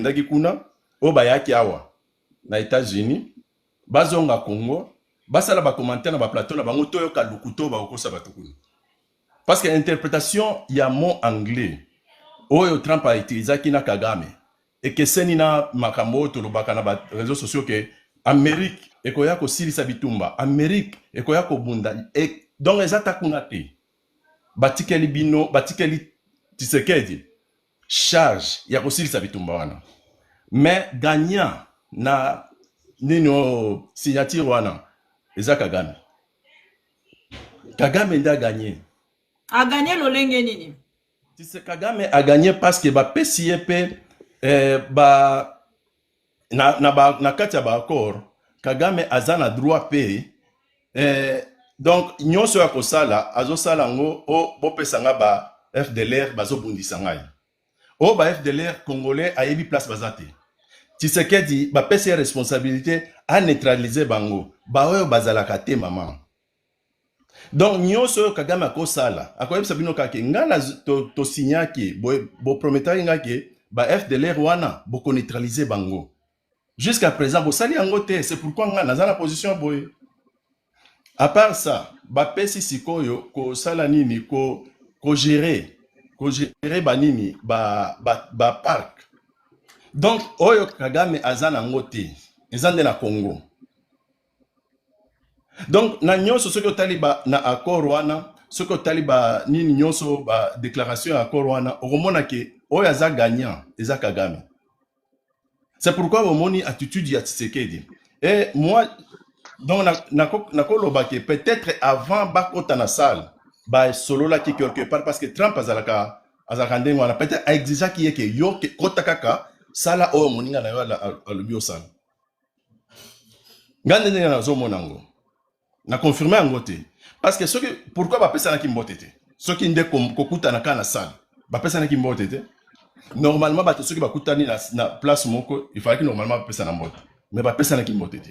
bakendaki kuna o bayaki awa na États-Unis bazonga Congo basala ba commentaire na ba plateau na bango toyoka lukuto ba kokosa bato kuna parce que interprétation ya mot anglais oyo Trump a utilisé na Kagame et que seni na makambo tolobaka na ba réseaux sociaux que Amérique ekoya ko silisa bitumba Amérique ekoya ko bunda et donc les attaques kuna te batikeli bino batikeli Tshisekedi charge ya ko silisa bitumba wana mais gagnant na nino signature wana eza Kagame. Kagame nda gagné. A gagné lolenge nini? Kagame a gagné parce que ba PCP ba na kati ya ba accord Kagame azana droit pay donc nyonso ya kosala azosala ngo o bopesanga ba FDLR bazobundisa ngai. O ba FDLR congolais ayebi place bazate. Tshisekedi ba pesa responsabilité à neutraliser bango. Ba oyo bazalaka te maman. Donc nyonso Kagame akosala akoyebisa bino kake ngana to signaki bo prometaki ngaki ba FDLR wana boko neutraliser bango. Jusqu'à présent bo sali yango te, c'est pourquoi ngana na position boye. À part ça, ba pesi sikoyo ko sala nini ko gérer banini ba parc. Donc oyo Kagame azana ngote ezande na Congo. Donc na nyonso soki otali ba na accord wana soki otali ba nini nyonso ba déclaration ya accord wana okomona ke oyo aza gagnant eza Kagame. C'est pourquoi omoni attitude ya Tshisekedi. Et moi donc na koloba ke peut-être avant bakota na salle ba solo la ki quelque part parce que Trump azalaka ndengo wana peut-être a exige ki yeke yo ke kota kaka sala oyo moninga na yo alobi osala. Ngande ndenge na zomona ngo. Na confirmer yango te. Parce que pourquoi ba pesa na ki mbote te? Soki nde kokuta na kana salle. Ba pesa na ki mbote te. Normalement ba soki ba kutani na place moko, il fallait que normalement ba pesa na mbote. Mais ba pesa na ki mbote te.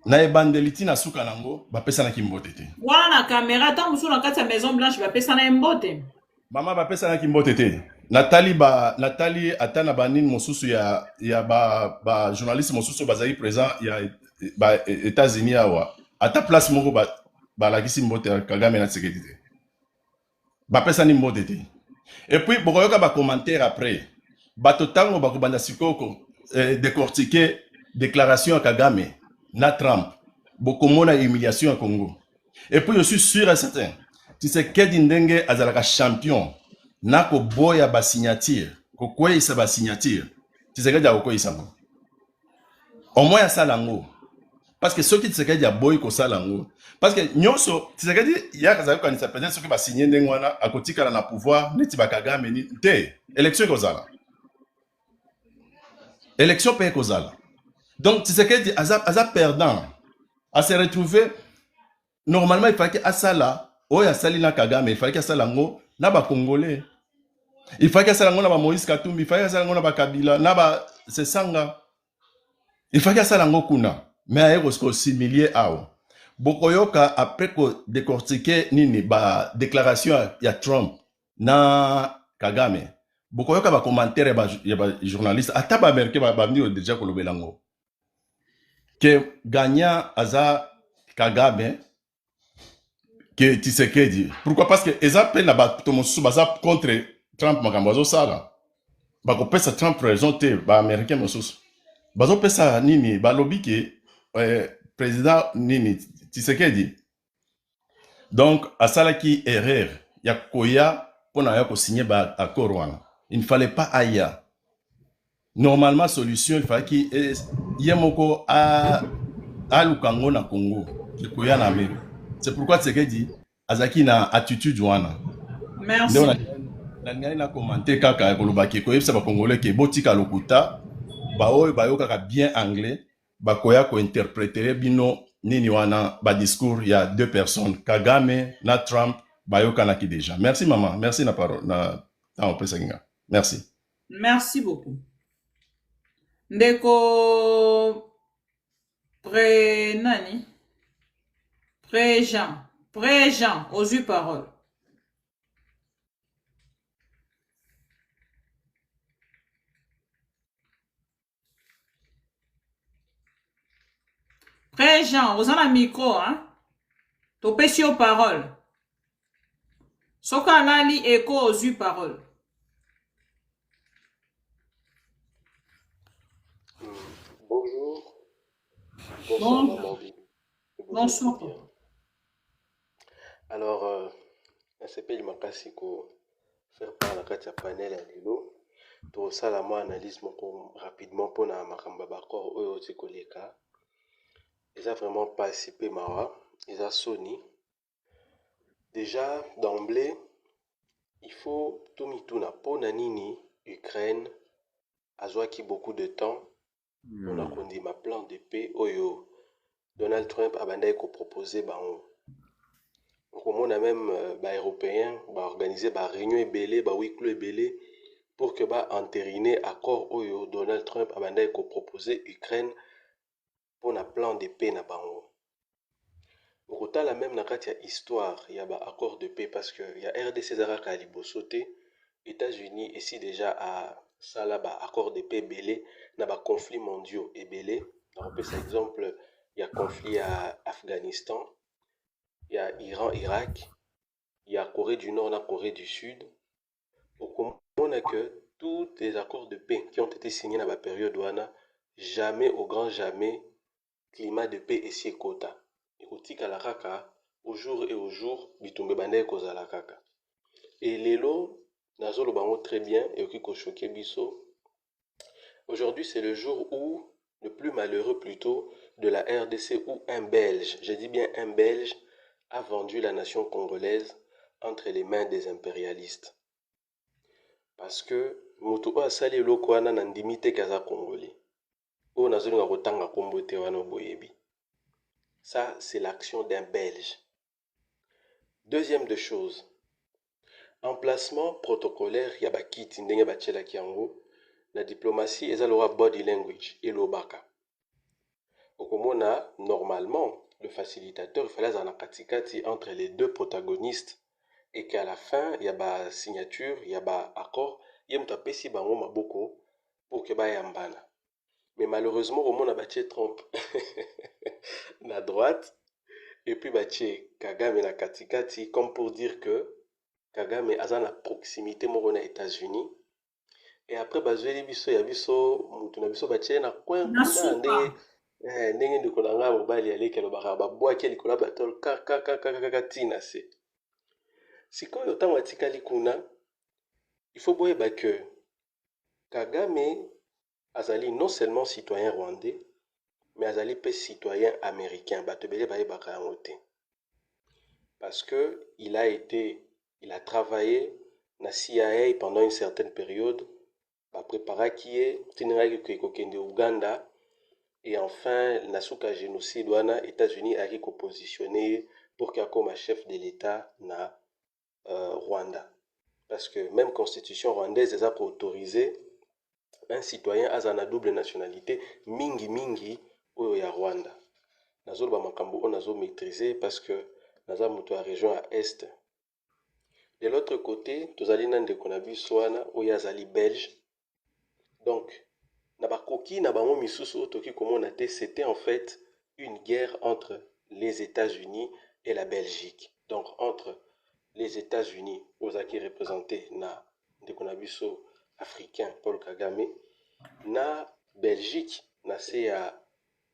Na ebandeliti na suka nango ba pesa na ki mbote te. Wana na caméra tant musu na kati ya Maison Blanche ba pesa na mbote. Mama ba pesa na ki mbote te. Nathalie atana banine mosusu ya ba journaliste mosusu bazali présent ya ba États-Unis awa. Ata place moko ba lakisi mbote Kagame na Tshisekedi te. Ba pesa ni mbote te. Et puis bokoyoka ba commentaire après. Ba totango ba kobanda sikoko décortiquer déclaration à Kagame na Trump. Bokomona humiliation à Congo. Et puis je suis sûr et certain Tshisekedi ndenge azalaka champion na ko boya ba signature ko kweyisa ba signature Tshisekedi akokweyisa ngo. Au moins ça lango. Parce que ceux qui Tshisekedi a boy ko sala ngo parce que nyonso Tshisekedi ya kazaka kanisa peut-être ceux qui ba signer ndenge wana akotika na pouvoir neti ba Kagame ni te élection kozala. Élection pe kozala. Donc Tshisekedi aza perdant à se retrouver normalement il fallait que asala oya sali na Kagame il fallait que asala ngo na ba congolais. Il fallait que asala ngo na ba Moïse Katumbi, il fallait que asala ngo na ba Kabila, na ba Sesanga. Il fallait que asala ngo kuna. Mais aye ko similier awo. Bokoyoka après ko décortiquer nini ba déclaration ya Trump na Kagame. Bokoyoka ba commentaire ya ba journaliste ata ba américain ba mni déjà ko lobelango. Que gagnant aza Kagame que Tshisekedi. Pourquoi? Parce que eza pe na ba tomosu baza contre Trump makambo azo sala. Ba ko pesa Trump raison te ba américain mosusu. Bazo pesa nini ba lobby ke président nini Tshisekedi. Donc asala ki erreur ya koya pona ya ko signer ba accord wana. Il ne fallait pas aya. Normalement solution il fallait ki yemoko a lukango na Congo ki koya na Amérique. C'est pourquoi Tshisekedi azaki na attitude wana. Merci. Na na commenter kaka koloba ke koyebisa ba congolais ke botika lokuta ba oyo ba yoka bien anglais ba koya ko interpréter bino nini wana ba discours ya deux personnes Kagame na Trump ba yoka na ki déjà. Merci maman, merci na parole na opesinga. Merci. Merci beaucoup. Ndeko nani? Jean, aux yeux parole. Frère Jean, vous avez un micro, hein? Topé sur parole. Soka lali écho aux yeux parole. Bonjour, bonsoir Bon, maman Bibi, que vous êtes bonsoir. bien. Alors, nasepeli makasi ko faire part na kati ya panel ya lelo tosala mwa analyse moko rapidement mpona makambo ya baccord oyo oti koleka eza vraiment pasi mpe mawa eza soni. Déjà d'emblée il faut tomituna mpona nini Ukraine azwaki beaucoup de temps mpona kondima plan de paix oyo Donald Trump abandaki kopropose bango. On a même européens organisé réunion ebele huis clos ebele pour que entériner accord oyo Donald Trump abandaki proposer Ukraine pour un plan de paix na bango. Okotala même na kati ya histoire ya accord de paix parce que ya RDC ezalaka ya liboso te. États-Unis ici déjà à sala accord de paix ebele na conflits mondiaux ebele. Na kopesa exemple ya conflit à Afghanistan, il y a Iran, Irak, il y a Corée du Nord, la Corée du Sud. On a que tous les accords de paix qui ont été signés dans la période ouana, jamais, au grand jamais, climat de paix est si quota. Et au jour et au jour, bitumbe bande koza la kaka. Et lelo, nazo lo bango très bien, et okiko choqué biso. Aujourd'hui, c'est le jour où, le plus malheureux plutôt, de la RDC, où un Belge, je dis bien un Belge, a vendu la nation congolaise entre les mains des impérialistes. Parce que moto oyo asali eloko wana na ndimi te kaza congolais. Oyo nazolinga kotanga kombo te wana boyebi. Ça, c'est l'action d'un Belge. Deuxième de choses, emplacement protocolaire ya bakiti ndenge batielaki yango na diplomatie eza loka body language elobaka. Okomona normalement le facilitateur il fallait azala na katikati entre les deux protagonistes et qu'à la fin il y a ba signature il y a ba accord ye moto apesi bango maboko pour que bayambana. Mais malheureusement omona batie Trump na droite et puis batie Kagame na katikati comme pour dire que Kagame aza na proximité moko na États-Unis. Et après bazweli biso ya biso mutu na biso batie na coin kuna ndenge ndeko na nga mobali aleki alobaka babwaki likolo batol kaka tina se. Sikoyo ntango atikali kuna il faut boyeba que Kagame azali non seulement citoyen rwandais mais azali pe citoyen américain bato ebele bayebaka yango te. Parce que il a travaillé na CIA pendant une certaine période, préparaki ye tiningaki kokende Uganda et enfin na suka génocide wana États-Unis aki positionné pour qu'il comme chef de l'État na Rwanda. Parce que même constitution rwandaise est autorisé un citoyen a na double nationalité mingi oyo ya Rwanda. Nazo ba makambo on nazo maîtriser parce que naza muto ya région à est. De l'autre côté, tozali na ndeko na biso wana oyo azali belge. Donc na bakoki na bango misusu otoki komona te, c'était en fait une guerre entre les États-Unis et la Belgique. Donc entre les États-Unis ozaki représenté na ndeko na biso africain Paul Kagame na Belgique na se ya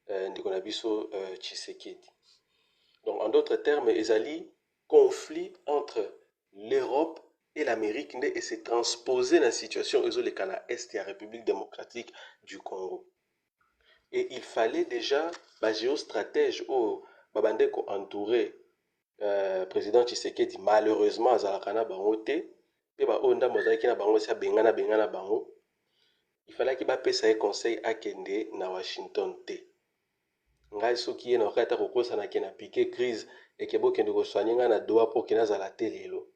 ndeko na biso Tshisekedi. Donc en d'autres termes ezali conflit entre l'Europe et l'Amérique et s'est transposé dans la situation ezoleka na est ya République démocratique du Congo. Et il fallait déjà ba géostratège au babande ko entourer président Tshisekedi malheureusement azalaka na bango te pe ba onda mozalaki na bango sia bengana bango. Il fallait qu'il bapesa ye conseil akende na Washington te. Ngai soki ye na wakati kokosa na piqué crise et que bokende ko soigner nga na doa pour kena zala te lelo.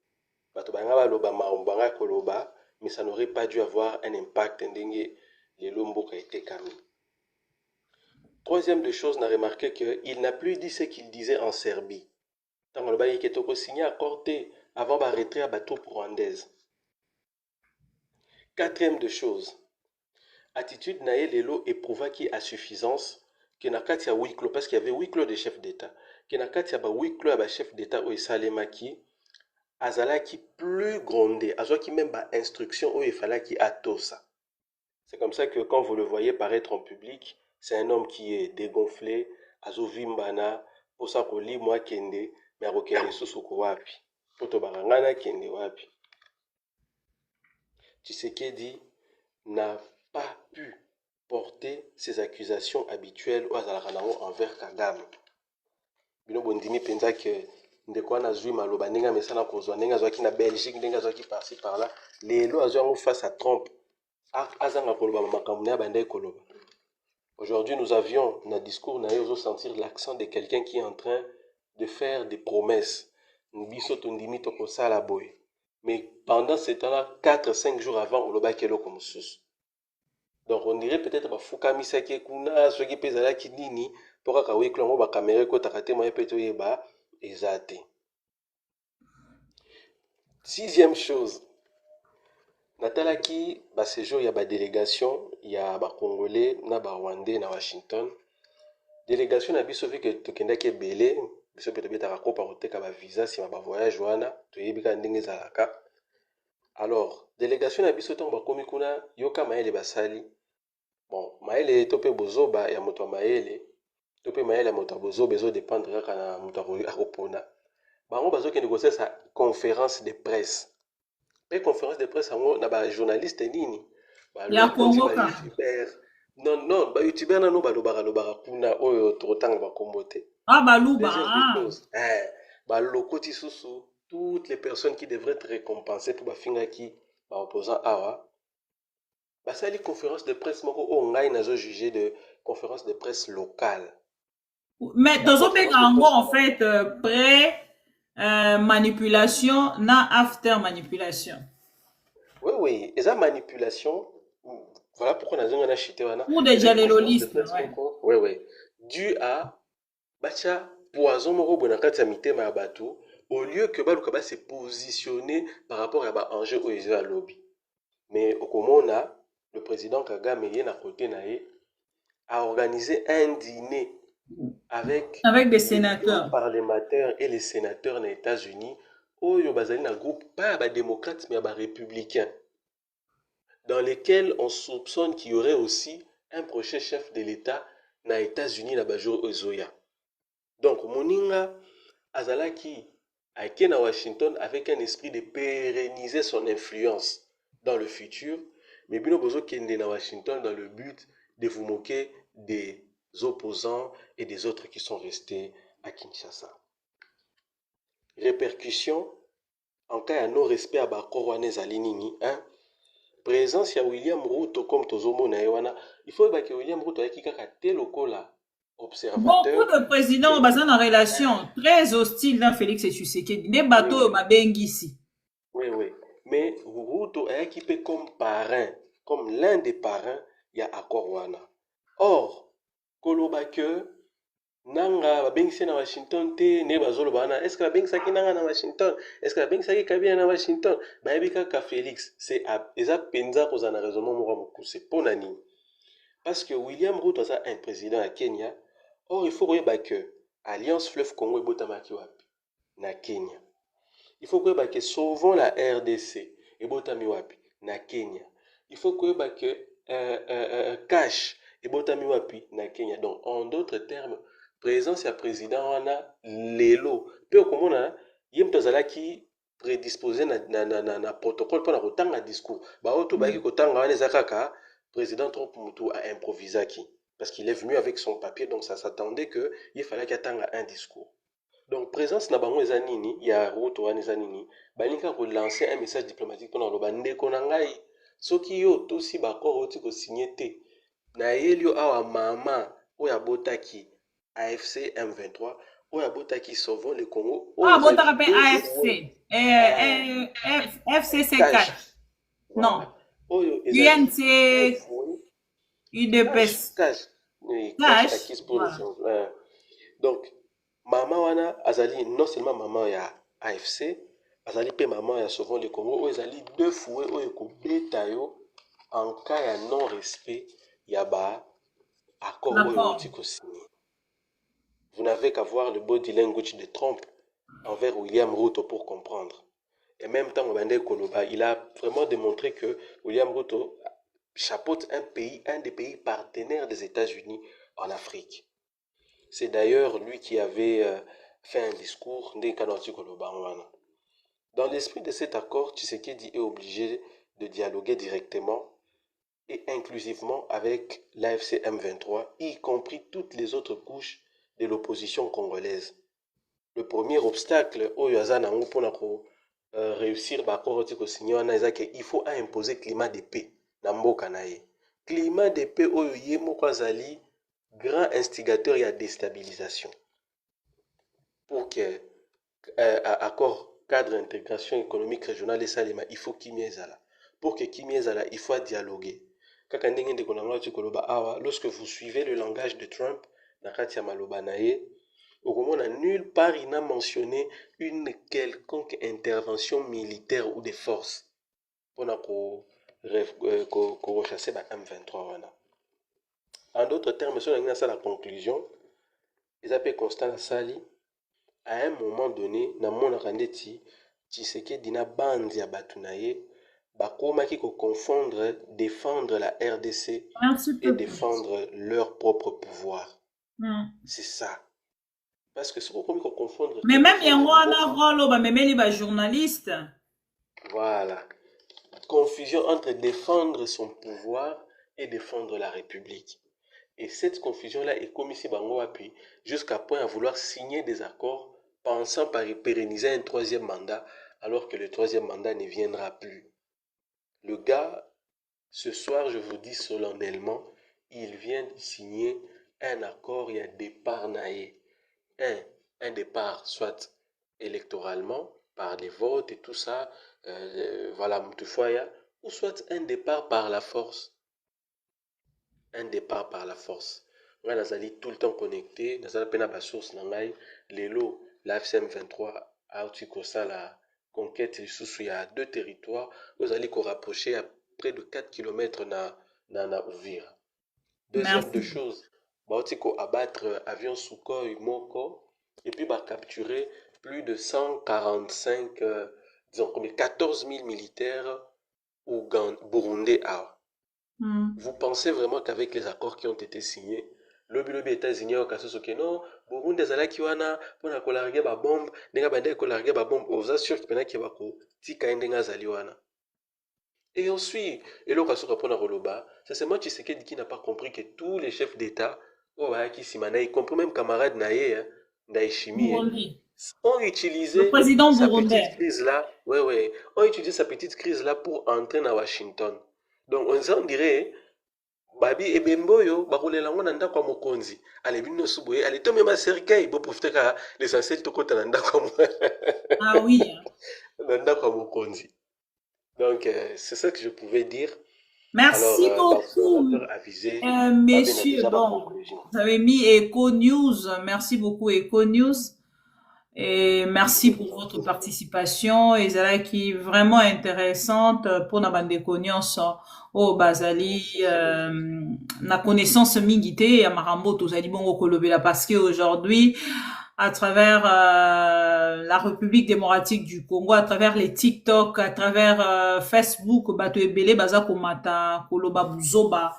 Bato banga baloba maombanga koloba, mais ça n'aurait pas dû avoir un impact ndenge lelo mboka etekami. Troisième de chose, on a remarqué qu'il n'a plus dit ce qu'il disait en Serbie. Tant que il était signé accord avant de retrait à bateau rwandaise. Quatrième de chose, attitude nae lelo éprouva qui a suffisance qui na kati ya huis clos, parce qu'il y avait huis clos de chef d'État, qui na kati ya ba huis clos ya ba chef d'État oyo esalemaki, azalaki plus grondé, azwaki même ba instruction oyo efalaki atosa. C'est comme ça que quand vous le voyez paraître en public, c'est un homme qui est dégonflé, azovimbana, posa koli mwa kende, mais akokende susu ko wapi. Poto barangana kende wapi. Tshisekedi n'a pas pu porter ses accusations habituelles aux Azalakanango envers Kagame. Bino bondimi penza que ndeko wana zui maloba ndenge mesana kozwa ndenge azwaki na Belgique ndenge azwaki par-ci par-là lelo azwango face à Trump azanga koloba makambo na banda koloba. Aujourd'hui nous avions na discours na yo sentir l'accent de quelqu'un qui est en train de faire des promesses. Biso tondimi tokosala boy. Mais pendant ce temps-là 4-5 jours avant oloba kelo comme sous. Donc on dirait peut-être ba fukamisa ki kuna soki pezala ki nini pour ka wi klongo ba caméra ko takate mo peto yeba ezate. Sixième chose, natalaki ba séjour ya ba délégation ya ba congolais na ba rwandais na Washington. Délégation na biso vi que tokendaki ebele biso pe tobetaka ko pa koteka ba visa si ba voyage wana toyebika ndenge ezalaka. Alors délégation na biso tongo bakomi kuna yoka maele basali. Bon, maele tope bozoba ya moto maele tope maele ya moto bozoba ezo dépendre kaka na moto akopona. Bango bazokende kosesa conférence de presse. Pe conférence de presse yango na ba journaliste nini? Ba YouTuber. Non, ba YouTuber nano balobaka kuna oyo totanga bakombo te. Ah baluba. Ba lokoti susu toutes les personnes qui devraient être récompensées pour ba finga ki ba opposant awa. Basali conférence de presse moko o ngai nazo juger de conférence de presse locale. Mais dans un en fait pré manipulation na after manipulation. Oui, et ça manipulation. Voilà pourquoi on a acheté wana. Pour des jaléloliste. Oui. Dû à bacha poison moko bonakati ya mitema ya bato au lieu que baluka ba se positionner par rapport à ba enjeu au à lobby. Mais au komona le président Kagame yena côté naé a organisé un dîner avec des sénateurs parlementaires et les sénateurs des États-Unis oyo bazali na groupe pas ba démocrates mais ba républicains dans lesquels on soupçonne qu'il y aurait aussi un prochain chef de l'État na États-Unis na bajo Ozoya. Donc moninga azalaki aike na Washington avec un esprit de pérenniser son influence dans le futur, mais bino bozo kende na Washington dans le but de vous moquer des opposants et des autres qui sont restés à Kinshasa. Répercussions en cas de non-respect à Bakoro Zalinini, présence ya William Ruto comme tozomo na ewana, il faut que William Ruto ayaki kaka te lokola observateur. Beaucoup de présidents ont en relation très hostile dans Félix Tshisekedi. Des bateaux babengi ici. Oui. Mais Ruto ayaki pe comme parrain, comme l'un des parrains ya accord wana. Or, koloba que nanga babengisi na Washington te ne bazoloba wana, est-ce que babengisaki nanga na Washington, est-ce que babengisaki Kabila na Washington, bayebi kaka Félix, c'est eza penza kozana raisonnement moko mokuse pona nini? Parce que William Ruto a un président à Kenya. Or il faut koyeba que Alliance Fleuve Congo ebotamaki wapi na Kenya. Il faut koyeba que sauvons la RDC ebotami wapi na Kenya. Il faut koyeba que cash ebotami wapi na Kenya. Donc en d'autres termes, présence ya président wana lelo pe okomona ye mto azalaki prédisposé na protocole pour kotanga discours. Ba oto ba ki kotanga wana ezakaka président Trump Moutou a improvisé qui parce qu'il est venu avec son papier, donc ça s'attendait qu'il fallait qu'il attende un discours. Donc présence na bango ezanini ya Ruto wana ezanini balinga relancer un message diplomatique pour le bande konangai soki yo tosi bakoro oti ko signer te na yelio awa mama oya botaki AFC M23 oya botaki Sauvons le Congo oya botaka pe AFC FCC4 non UNC UDPS cash pour le donc maman wana azali non seulement maman ya AFC azali pe maman ya Sauvons le Congo azali deux fois oyo ko beta yo en cas ya non respect ya ba accord D'accord. signé. Vous n'avez qu'à voir le body language de Trump envers William Ruto pour comprendre. Et même temps, il a vraiment démontré que William Ruto chapeaute un des pays partenaires des États-Unis en Afrique. C'est d'ailleurs lui qui avait fait un discours dans l'esprit de cet accord. Tshisekedi est obligé de dialoguer directement et inclusivement avec l'AFC M23, y compris toutes les autres couches de l'opposition congolaise. Le premier obstacle au Yazanango pour réussir l'accord il faut imposer climat de paix dans mboka na ye. Climat de paix oyo ye moko azali grand instigateur ya déstabilisation pour que accord cadre d'intégration économique régionale et salima, il faut kimia ezala. Pour que kimia ezala, il faut dialoguer. Kaka ndenge ndeko na ngati koloba awa, lorsque vous suivez le langage de Trump na kati ya maloba na ye, okomona nulle part il n'a mentionné une quelconque intervention militaire ou de force pour rechasser ba M23 wana. En d'autres termes, si on a ça la conclusion, ils appellent Constant Assali. À un moment donné, na mona kandeti, Tshisekedi na bandi ya batu na ye, bakomaki ko confondre défendre la RDC et défendre leur propre pouvoir. C'est ça. Parce que ce qu'on confondre. Mais même il y a un rôle ba memeli ba journaliste. Voilà. Confusion entre défendre son pouvoir et défendre la République. Et cette confusion-là est commise ici jusqu'à point à vouloir signer des accords pensant par pérenniser un troisième mandat, alors que le troisième mandat ne viendra plus. Le gars, ce soir, je vous dis solennellement, il vient de signer un accord et un départ naïe. Un départ, soit électoralement, par les votes et tout ça, voilà, ou soit un départ par la force. Un départ par la force. Moi, nazali tout le temps connecté, nazali pena ba source na ngai, lelo la FCM 23 a utikosa la conquête lisusu ya deux territoires, vous allez ko rapprocher à près de 4 km na Uvira. Deuxième de chose, ba utiko abattre avion Sukhoi moko et puis ba capturer plus de 145 disons comme 14 000 militaires burundais à. Vous pensez vraiment qu'avec les accords qui ont été signés, le États-Unis au kaso soke non, Burundi ezalaki wana pona kolarger ba bombe, ndenge bande kolarger ba bombe, vous assure que pena ki bako tika ndenga zali wana. Et ensuite, et le kaso pona koloba, c'est seulement Tshisekedi qui n'a pas compris que tous les chefs d'État, qui simana, y compris même camarade naye, Ndayishimiye, ont utilisé le président sa burundais. petite crise là, ont utilisé sa petite crise là pour entrer à Washington. Donc on dirait babi ebemboyo bakolela ngo na ndako ya mokonzi alebi no suboye ale to mema cercueil bo profiter ka l'essentiel to kota na ndako Ah oui. na ndako ya mokonzi. Donc c'est ça que je pouvais dire. Merci alors, beaucoup, messieurs. Bon, vous avez mis Eco News. Merci beaucoup, Eco News. Et merci pour votre participation. Et c'est qui est vraiment intéressante pour la bande de connaissances au Bazali, la connaissance mingité à Marambo, tout ça dit bon au Kolobela parce qu'aujourd'hui, à travers la République démocratique du Congo, à travers les TikTok, à travers Facebook, bato ebele baza komata koloba buzoba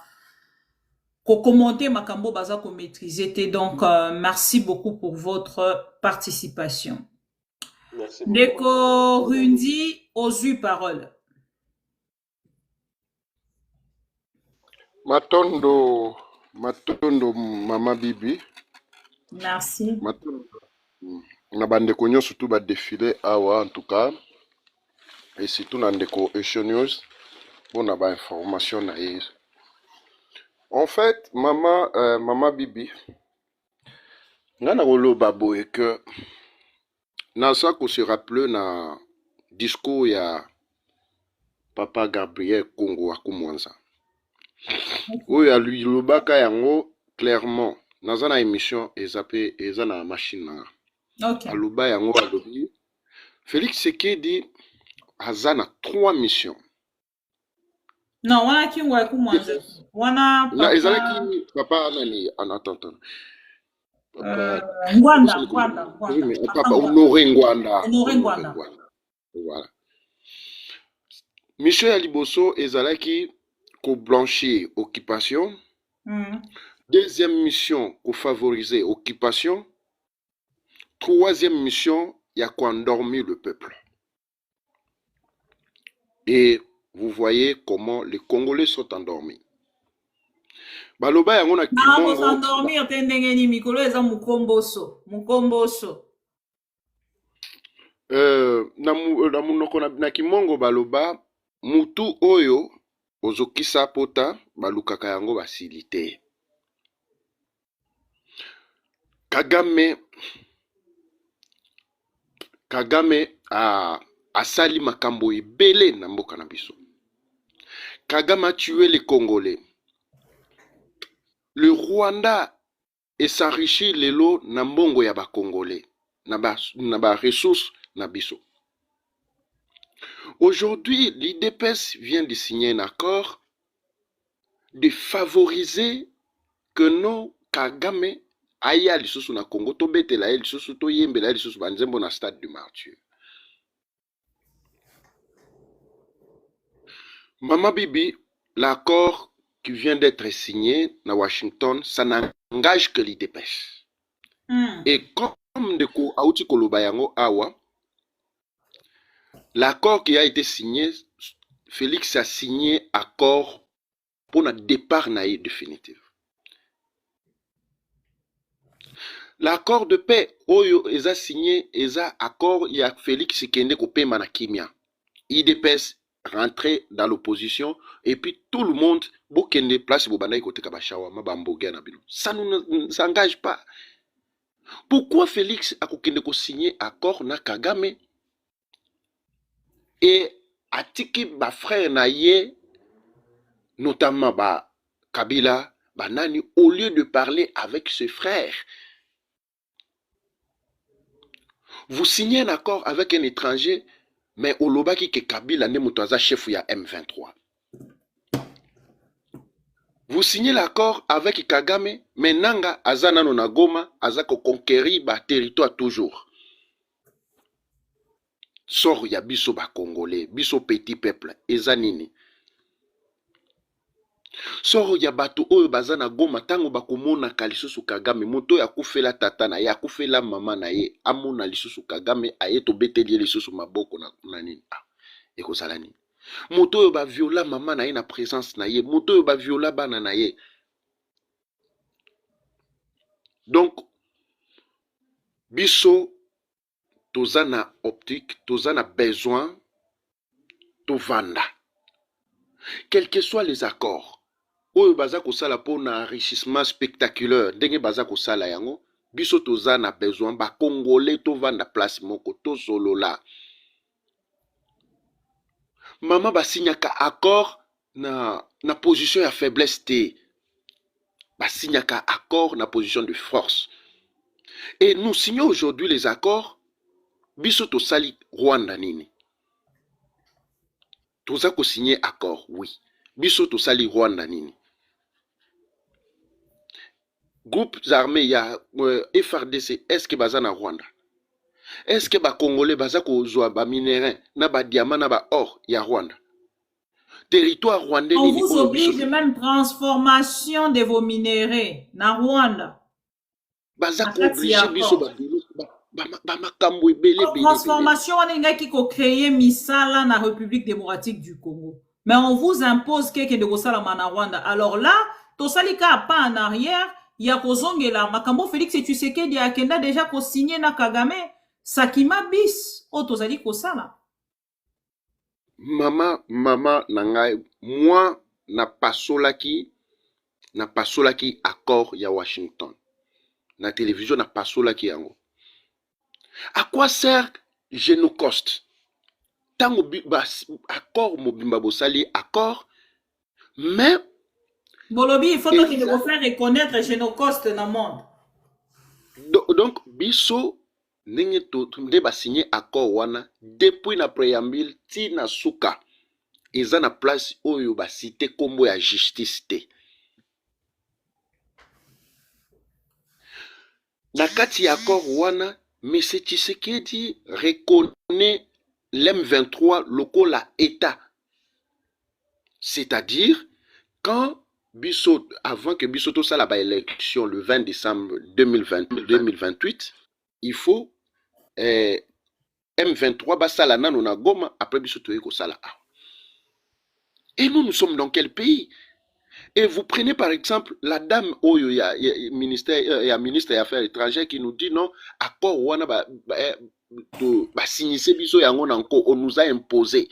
ko commenter makambo baza ko maîtriser te. Donc merci beaucoup pour votre participation. Merci. Ndeko Rundi osu parole. Matondo Mama Bibi. Merci. Matondo. Na bandeko nyonso tout ba défilé awa en tout cas et surtout na ndeko Echo News pour na ba information na ye. En fait Mama Bibi ngana koloba boye que na ça ko se rappeler na discours ya Papa Gabriel Congo Akumwanza. Oyo alobaka yango clairement naza na émission ezapé eza na machine na. Okay. Aloba yango alobi Félix Tshisekedi aza na 3 missions. Non, wana kingwa kumwanza. Wana Na papa ezalaki papa nani attends. Papa Ngwanda, oui, mais Papa papa Ngwanda. Honoré Ngwanda. Honoré Ngwanda. Voilà. Mission ya liboso ezalaki ko blanchir occupation. Deuxième mission ko favoriser occupation. Troisième mission ya ko endormir le peuple. Et vous voyez comment les Congolais sont endormis. Baloba yango na kimongo. Na endormir tendenge ni mikolo eza mukomboso. Na munoko na kimongo baloba mutu oyo ozokisa pota balukaka yango basili te. Kagame asali makambo ebele na mboka na biso. Kagame a tué les Congolais. Le Rwanda s'enrichit lelo na mbongo ya ba Congolais, na ba ressources na biso. Aujourd'hui, l'IDPS vient de signer un accord de favoriser que non Kagame aya lisusu na Congo to betela ye lisusu to yembela ye lisusu banzembo na stade du martyr. Mama Bibi, l'accord qui vient d'être signé à Washington, ça n'engage que l'IDPS. Et comme de ko auti kolobayango awa, l'accord qui a été signé, Félix a signé accord pour le départ naïf définitif. L'accord de paix, oyo eza signé, eza accord ya Félix kende ko pema na kimia. IDPS rentrer dans l'opposition et puis tout le monde bokende place bobanda côté kabashawa mabamboga na bino. Ça ne s'engage pas. Pourquoi Félix a kokende ko signer accord na Kagame et atiki ba frère na ye notamment ba Kabila banani au lieu de parler avec ses frères? Vous signez un accord avec un étranger, mais au lobaki ke Kabila ne motoza chef ya M23. Vous signez l'accord avec Kagame, mais nanga azana na Goma azako conquérir ba territoire toujours. Sort ya biso ba Congolais, biso petit peuple, ezanini. Sort ya bato oyo bazana Goma tango bakomona kalisusu Kagame, moto ya kufela tata na ya kufela mama na ye, amona lisusu Kagame ayeto beteli lisusu maboko na nini. Eko salani. Moto oyo ba viola mama na ye na présence na ye, moto oyo ba viola bana na ye. Donc biso tozana optique, tozana besoin to vanda. Quels que soient les accords, oyo baza ko sala pour un enrichissement spectaculaire, ndenge baza ko sala yango, biso tozana besoin ba Congolais to vanda place moko to solola. Maman ba signaka accord na position ya faiblesse te. Ba signaka accord na position de force. Et nous signons aujourd'hui les accords biso to sali Rwanda nini. Toza ko signer accord, oui. Biso to sali Rwanda nini. Groupes armés ya FRDC, est-ce que baza na Rwanda? Est-ce que ba Congolais baza ko zwa ba minerais na ba diamant na ba or ya Rwanda? Territoire rwandais on vous oblige même transformation de vos minéraux na Rwanda. Baza ko oblige biso ba makambo ebele bele. Transformation wana ngaki ko créer misala na République démocratique du Congo. Mais on vous impose quelque de kosala na Rwanda. Alors là, to salika pas en arrière, ya kozongela makambo Félix Tshisekedi akenda déjà ko signer na Kagame, sakima bis o to sali kosala. Mama nangai, moi na pasolaki accord ya Washington. Na télévision na pasolaki yango. À quoi sert Genocost? Tango accord mobimba bosali accord, mais Bolobi, il faut donc qu'il faut faire reconnaître Genocost dans le monde. Donc biso nde ba signé accord wana depuis na préambule ti na suka eza na place oyo ba cité kombo ya justice te. Na kati ya accord wana, M. Tshisekedi reconnaît l'M23 lokola État. C'est-à-dire, quand Bisso, avant que Bisso ça la élection le 20 décembre 2028, il faut M23 basala nano na Goma après Bisso ko sala. Et nous sommes dans quel pays? Et vous prenez par exemple la dame Oyo, il y a ministre des Affaires étrangères qui nous dit non, accord wana ba signer biso yango nanko, on nous a imposé.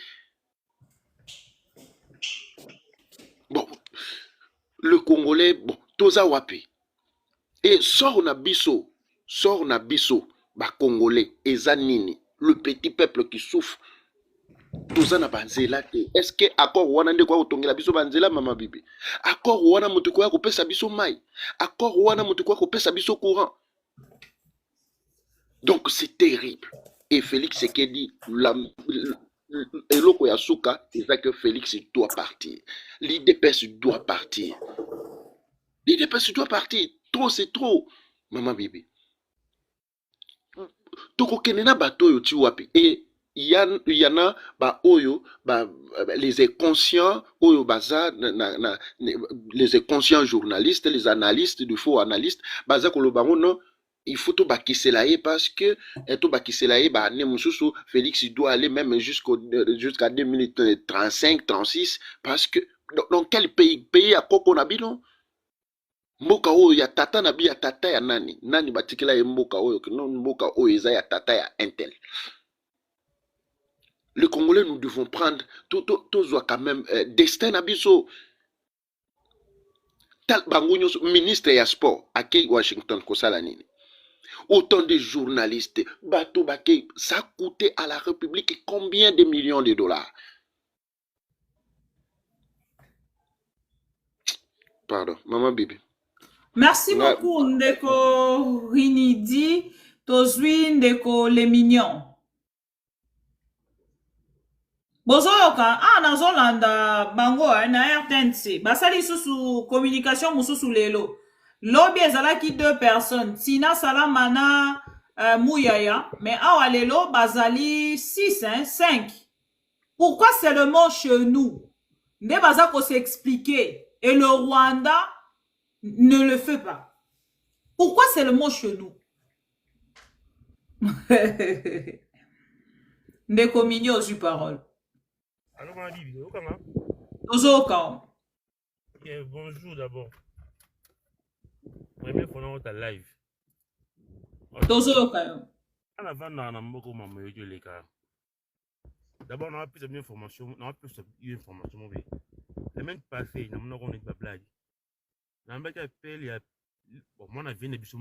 Bon, le Congolais, bon, toza wapi. Et sort na biso, ba Congolais, ezanini, le petit peuple qui souffre. Toza na banzela te. Est-ce que accord wana nde kwa utongela biso banzela mama bibi? Accord wana mutu kwa kopesa biso mai. Accord wana mutu kwa kopesa biso courant. Donc c'est terrible. Et Félix Tshisekedi eloko ya suka, c'est que Félix doit partir. L'IDPS doit partir. L'IDPS doit partir. Trop c'est trop. Mama bibi. Toko kenena bato yo ti wapi. Et il y en a ba oyo ba les inconscients oyo baza les inconscients journalistes, les analystes, de faux analystes baza koloba non, il faut to bakisela parce que to bakisela ba ne mususu Félix il doit aller même jusqu'à 2035 36 parce que dans quel pays à koko na bino mboka oyo ya tata na bi ya tata ya nani batikela ye mboka oyo non mboka oyo eza ya tata ya intel. Les Congolais, nous devons prendre tout quand même destin abisso. Tal bangunyo ministre ya sport à Washington kosalanini. Autant de journalistes, bateau baké, ça coûtait à la République combien de millions de dollars? Pardon, maman Bibi. Merci beaucoup, Ndeko Rinidi, Tozui Ndeko Les Mignons. Bozoyoka, nazolanda bango na RTNC. Basali susu communication mususu lelo. Lobby ezalaki 2 personnes. Tina Salamana Mouyaya. Mais awa lelo bazali 6, 5. Pourquoi seulement chez nous? Nde bazako s'expliquer. Et le Rwanda ne le fait pas. Pourquoi seulement chez nous? Ndeko Mignon aux parole. Allô, ma Bibi, comment? Bonjour d'abord. Premier pendant ta live. En avant, on a beaucoup de l'écart. D'abord, on a plus d'informations. On a plus d'informations. La semaine passée, on a eu une blague. On a appelé. Bon, moi, on a vu des bisous.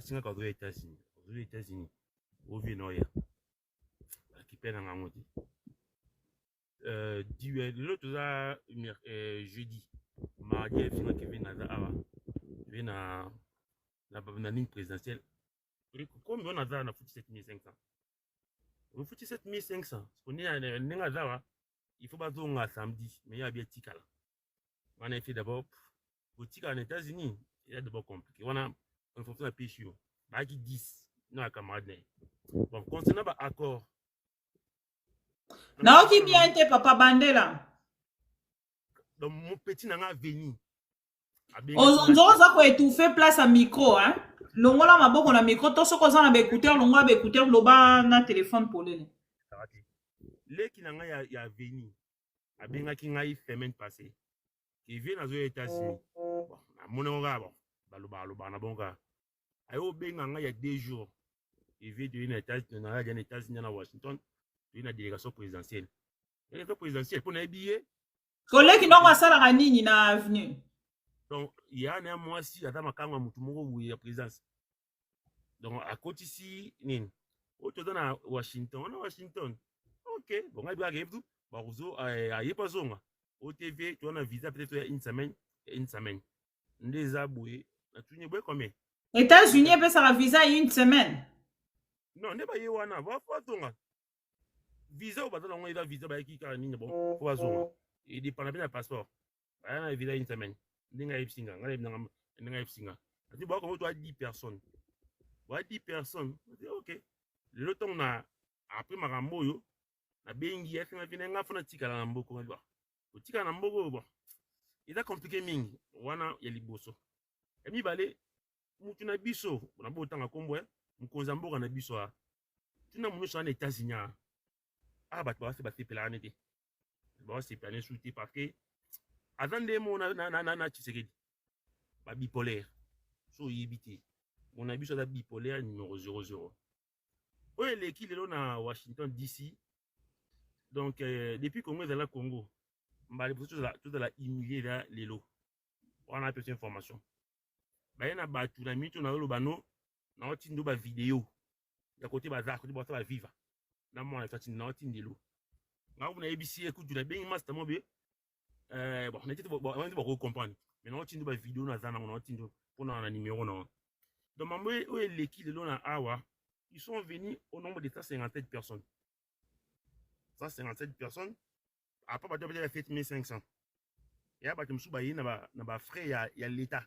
C'est quand on est aux États-Unis. Aux États-Unis. Au Vieux-Noya. Qui pèle en amont. L'autre jeudi, mardi, il y a Kevin Naza la ligne présidentielle. Combien on a dans 7500? On fout 7500. On est à il faut pas un samedi, mais il y a bien Tikala. On a fait d'abord, pour Tikala en États-Unis, il y a d'abord compliqué. On a un fonction de péché. Il y a 10, non, à camarade. Bon, concernant l'accord. Non, qui bien été papa Bandela. Donc mon petit n'a pas venu. Ozoza ko étouffer place à micro hein. Longola maboko na micro to soko za na écouteur longola ba écouteur loba na téléphone pour lele. Les qui n'a ya venu. Abenga ki ngai semaine passée. Qui vient aux États-Unis. Bon, mon onga bon. Baloba na bonga. Ayo benga ngai il y a 2 jours. Il vient de les États-Unis à Washington. Une délégation présidentielle. La délégation présidentielle, pour les billets. Collègue qui n'ont pas ça la nini na avenue. Donc, il y a un mois si, à Damakanga, Moutoumoro, où il y a présence. Donc, à côté ici, Nin. Autre dans à Washington, on a Washington. Ok, bon, on va aller tout. Barouzo, à Yepazonga. Au TV, tu as un visa peut-être une semaine. Les aboués, tu n'es pas combien? États-Unis, ça la visa une semaine. Non, n'est pas Yewana, va pas Tonga. visa au bateau on est visa ba qui carrément bon pour azonga et dépend bien passeport un visa une semaine ndinga ipsinga ngala ndinga ipsinga ati ba ko toi 10 personnes ba 10 personnes OK le temps na après makambo yo na bengi ya finga vina ngafuna tika na mboko ba tika na mboko bon il a compliqué mingi wana ya liboso et mi balé mutu na biso na botanga kombo mukonza mboka na biso a tuna muno na États-Unis ah bah tu vas faire pelane te bon c'est pelane souti parce que avant de mon na Tshisekedi ba bipolaire so yibiti mon abi so da bipolaire numéro 00 ouais l'équipe est là na Washington DC donc depuis Congo est là Congo mba tout la humilier là lelo on a petite information ba na ba tu na mitu na lo bano na otindo ba vidéo ya côté bazar côté ba vivre na mo na fati na otindelo nga vous na ABC écoute na bien master mo be bon on était bon comprendre mais na otindo ba vidéo na zana on otindo pour na numéro na donc mambo o l'équipe de na awa ils sont venus au nombre de 157 personnes 157 personnes après ba peut-être fait 1500 et ba tumsu ba yina ba frais ya l'état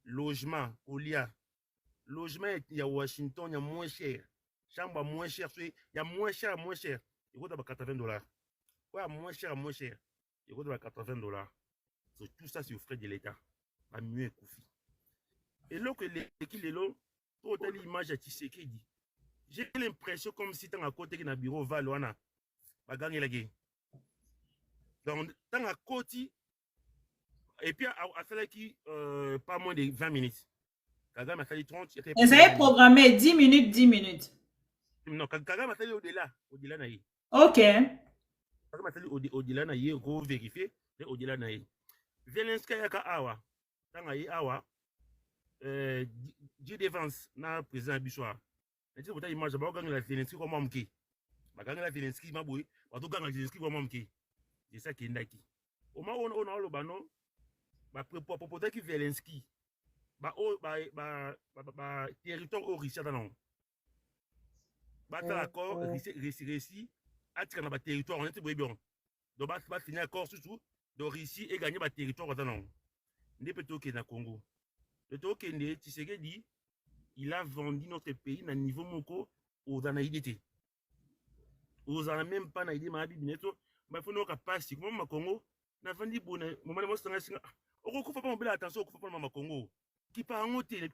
logement olia logement il y a Washington il y a moins cher chambre moins cher il y a moins cher il coûte $80 ouais moins cher il coûte $80 so, tout ça c'est au frais de l'état pas mieux Koufi et là que l'équipe est là pour l'image à Tshisekedi j'ai l'impression comme si tu as à côté d'un bureau Valwana va gagner la guerre donc tu as à côté et puis à cela qui pas moins de 20 minutes Kagame a fallu 30 et ça est programmé 10 minutes non Kagame a fallu au-delà na OK Kagame a fallu au-delà na ye ko vérifier au-delà na ye Zelensky yaka awa tanga ye awa Dieu défense na président Bissoa nti bota image ba ganga la Zelensky ko mamke ba ganga la Zelensky maboy ba to ganga Zelensky ko mamke c'est ça qui ndaki o ma on lo bano ba proposer ki Zelensky ba territoire au Russie dans ba ta accord Russie atika na ba territoire on était bien donc ba finir accord surtout de Russie et gagner ba territoire dans ndé plutôt que na Congo le to kende Tshisekedi il a vendu notre pays na niveau moko aux anaïdité aux ana même pas na idée ma bibineto ba faut no capacité comme ma Congo na vendi bona moment mo sanga singa okufa pas mbela attention okufa pas ma Congo qui part en hôtel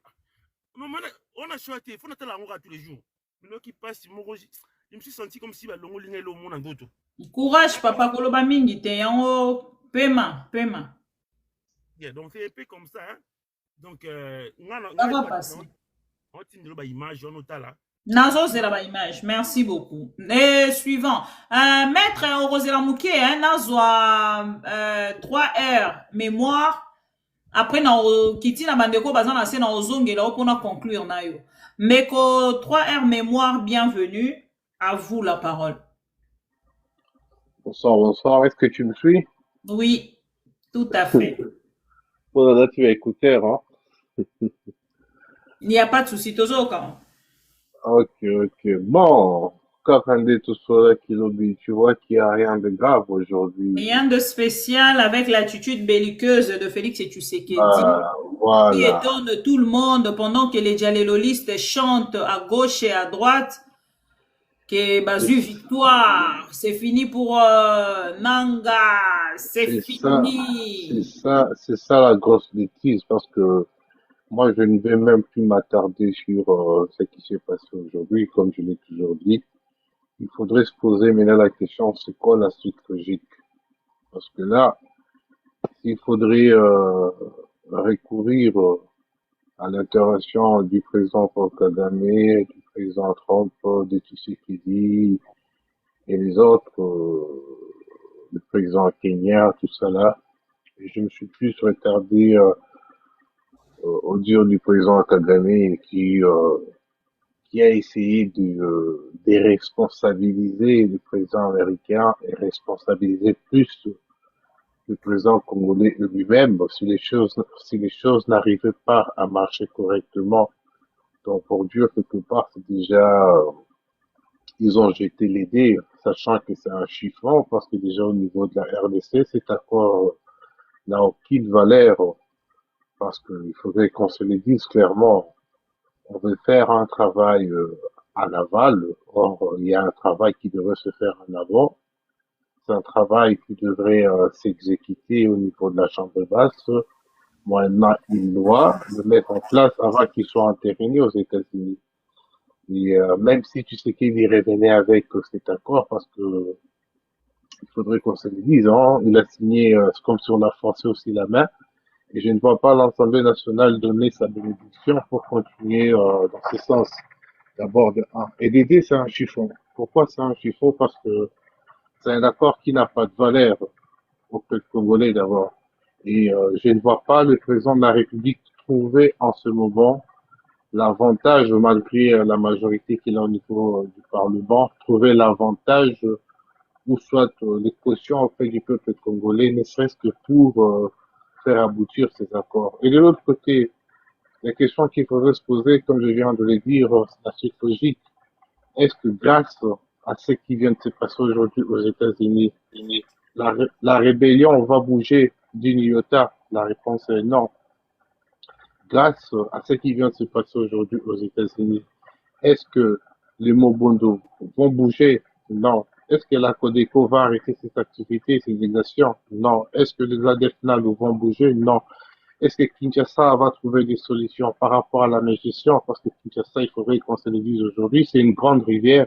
non on a choisi faut noter la ngora tous les jours mais qui passe moko je me suis senti comme si ba longo linga lo mona ndoto courage papa koloba mingi te yango pema yeah donc c'est un peu comme ça hein? Donc ça va passer on tient ba image on otala Nazo c'est la image. Merci beaucoup. Et suivant. Maître Rosela Mouké, Nazo 3 heures mémoire. Après, Kiti na bandeko bazan na se na ozonge là pour conclure na yo. Mais que 3 heures mémoire, bienvenue. À vous la parole. Bonsoir. Est-ce que tu me suis? Oui, tout à fait. Bon, là, tu vas écouter, hein? Il n'y a pas de souci, toujours quand. Ok. Bon, quand on dit tout cela, tu vois qu'il n'y a rien de grave aujourd'hui. Rien de spécial avec l'attitude belliqueuse de Félix Tshisekedi. Voilà. Qui étonne tout le monde pendant que les diallolistes chantent à gauche et à droite que Bazu victoire, c'est fini pour Nanga, c'est fini. C'est ça la grosse bêtise parce que moi, je ne vais même plus m'attarder sur ce qui s'est passé aujourd'hui, comme je l'ai toujours dit. Il faudrait se poser maintenant la question, c'est quoi la suite logique? Parce que là, il faudrait recourir à l'intervention du président Paul Kagame, du président Trump, de Tshisekedi et les autres, le président Kenya, tout ça là. Et je me suis plus retardé au dire du président Kagame qui a essayé de déresponsabiliser le président américain et responsabiliser plus le président congolais lui-même si les choses n'arrivaient pas à marcher correctement. Donc pour Dieu quelque part c'est déjà ils ont jeté les dés. sachant que c'est un chiffon, parce que déjà au niveau de la RDC, cet accord n'a aucune valeur, parce qu'il faudrait qu'on se le dise clairement. On veut faire un travail en aval, or il y a un travail qui devrait se faire en avant. C'est un travail qui devrait s'exécuter au niveau de la Chambre basse. Maintenant, il doit le mettre en place avant qu'il soit entériné aux États-Unis. Et même si tu sais qu'il y revenait avec cet accord, parce que il faudrait qu'on se le dise, hein, il a signé comme si on a forcé aussi la main. Et je ne vois pas l'Assemblée nationale donner sa bénédiction pour continuer dans ce sens. D'abord, de un. Et d'aider, c'est un chiffon. Pourquoi c'est un chiffon? Parce que c'est un accord qui n'a pas de valeur au peuple congolais d'abord. Et je ne vois pas le président de la République trouver en ce moment l'avantage, malgré la majorité qu'il a au niveau du Parlement, trouver l'avantage ou soit les cautions auprès du peuple congolais, ne serait-ce que pour faire aboutir ces accords. Et de l'autre côté, la question qu'il faudrait se poser, comme je viens de le dire, c'est la suite logique. Est-ce que grâce à ce qui vient de se passer aujourd'hui aux États-Unis, la rébellion va bouger d'une iota? La réponse est non. Grâce à ce qui vient de se passer aujourd'hui aux États-Unis, est-ce que les Mobondo vont bouger? Non. Est-ce que la Codeco va arrêter ses activités, ses exactions? Non. Est-ce que les ADFNAL vont bouger? Non. Est-ce que Kinshasa va trouver des solutions par rapport à la gestion? Parce que Kinshasa, il faudrait qu'on se le dise aujourd'hui, c'est une grande rivière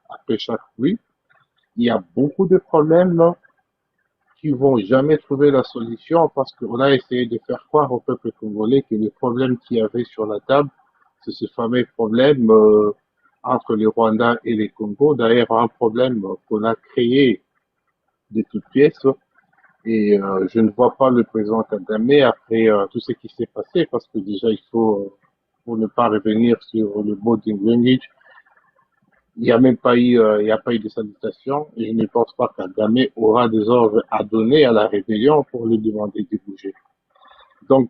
après chaque pluie. Il y a beaucoup de problèmes qui vont jamais trouver la solution parce qu'on a essayé de faire croire au peuple congolais que le problème qu'il y avait sur la table, c'est ce fameux problème entre le Rwanda et les Congo. D'ailleurs, un problème qu'on a créé de toutes pièces. Et je ne vois pas le président Kagame après tout ce qui s'est passé parce que déjà, il faut, pour ne pas revenir sur le mot d'Ingwenich, il n'y a même pas eu, il n'y a pas eu de salutation et je ne pense pas que Kagame aura des ordres à donner à la rébellion pour lui demander de bouger. Donc,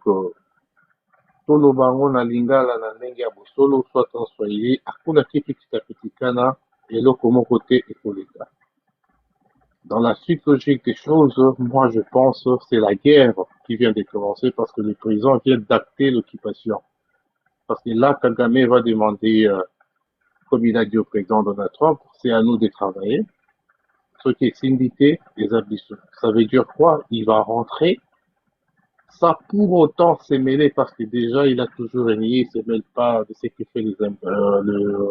tolo bango na lingala na ndenge ya bosolo soit en swahili hakuna kitu kitapitikana eloko moko te ekoleka. Dans la suite logique des choses, moi je pense c'est la guerre qui vient de commencer parce que le président vient d'acter l'occupation. Parce que là, Kagame va demander comme il a dit au président Donald Trump, c'est à nous de travailler. Ce qui est syndité, les abysses. Ça veut dire quoi? Il va rentrer, sans pour autant se mêler, parce que déjà, il a toujours renié, il se mêle pas de ce que fait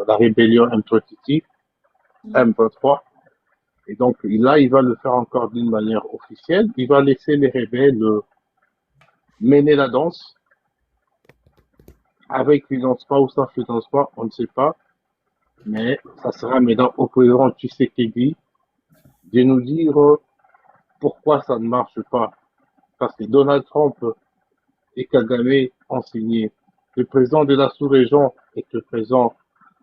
la rébellion M23, M23. Et donc, là, il va le faire encore d'une manière officielle. Il va laisser les rebelles mener la danse, avec financement ou sans financement, on ne sait pas. Mais ça sera maintenant au président Tshisekedi de nous dire pourquoi ça ne marche pas. Parce que Donald Trump et Kagame ont signé. Le président de la sous-région était présent.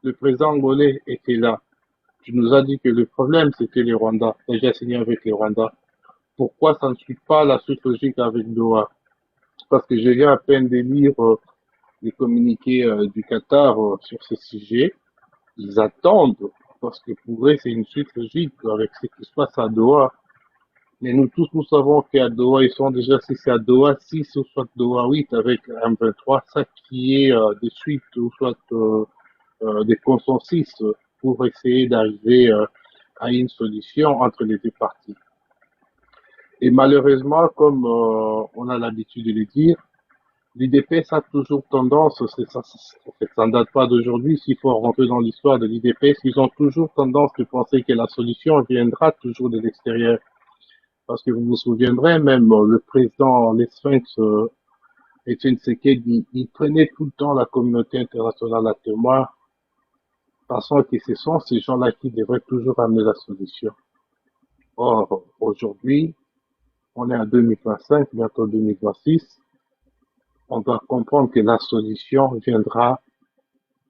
Le président angolais était là. Tu nous as dit que le problème, c'était les Rwandais. Déjà signé avec les Rwandais. Pourquoi ça ne suit pas la suite logique avec Doha? Parce que je viens à peine de lire les communiqués du Qatar sur ce sujet. Ils attendent, parce que pour eux, c'est une suite logique avec ce qui se passe à Doha. Mais nous tous, nous savons qu'à Doha, ils sont déjà, si c'est à Doha 6 ou soit Doha 8 avec M23, ça qui est des suites ou soit des consensus pour essayer d'arriver à une solution entre les deux parties. Et malheureusement, comme on a l'habitude de le dire, l'IDPS a toujours tendance, ça ne date pas d'aujourd'hui, s'il faut rentrer dans l'histoire de l'IDPS, ils ont toujours tendance de penser que la solution viendra toujours de l'extérieur. Parce que vous vous souviendrez, même le président, les Sphinx, Etienne Tshisekedi, il prenait tout le temps la communauté internationale à témoin, pensant que ce sont ces gens-là qui devraient toujours amener la solution. Or, aujourd'hui, on est en 2025, bientôt 2026, on doit comprendre que la solution viendra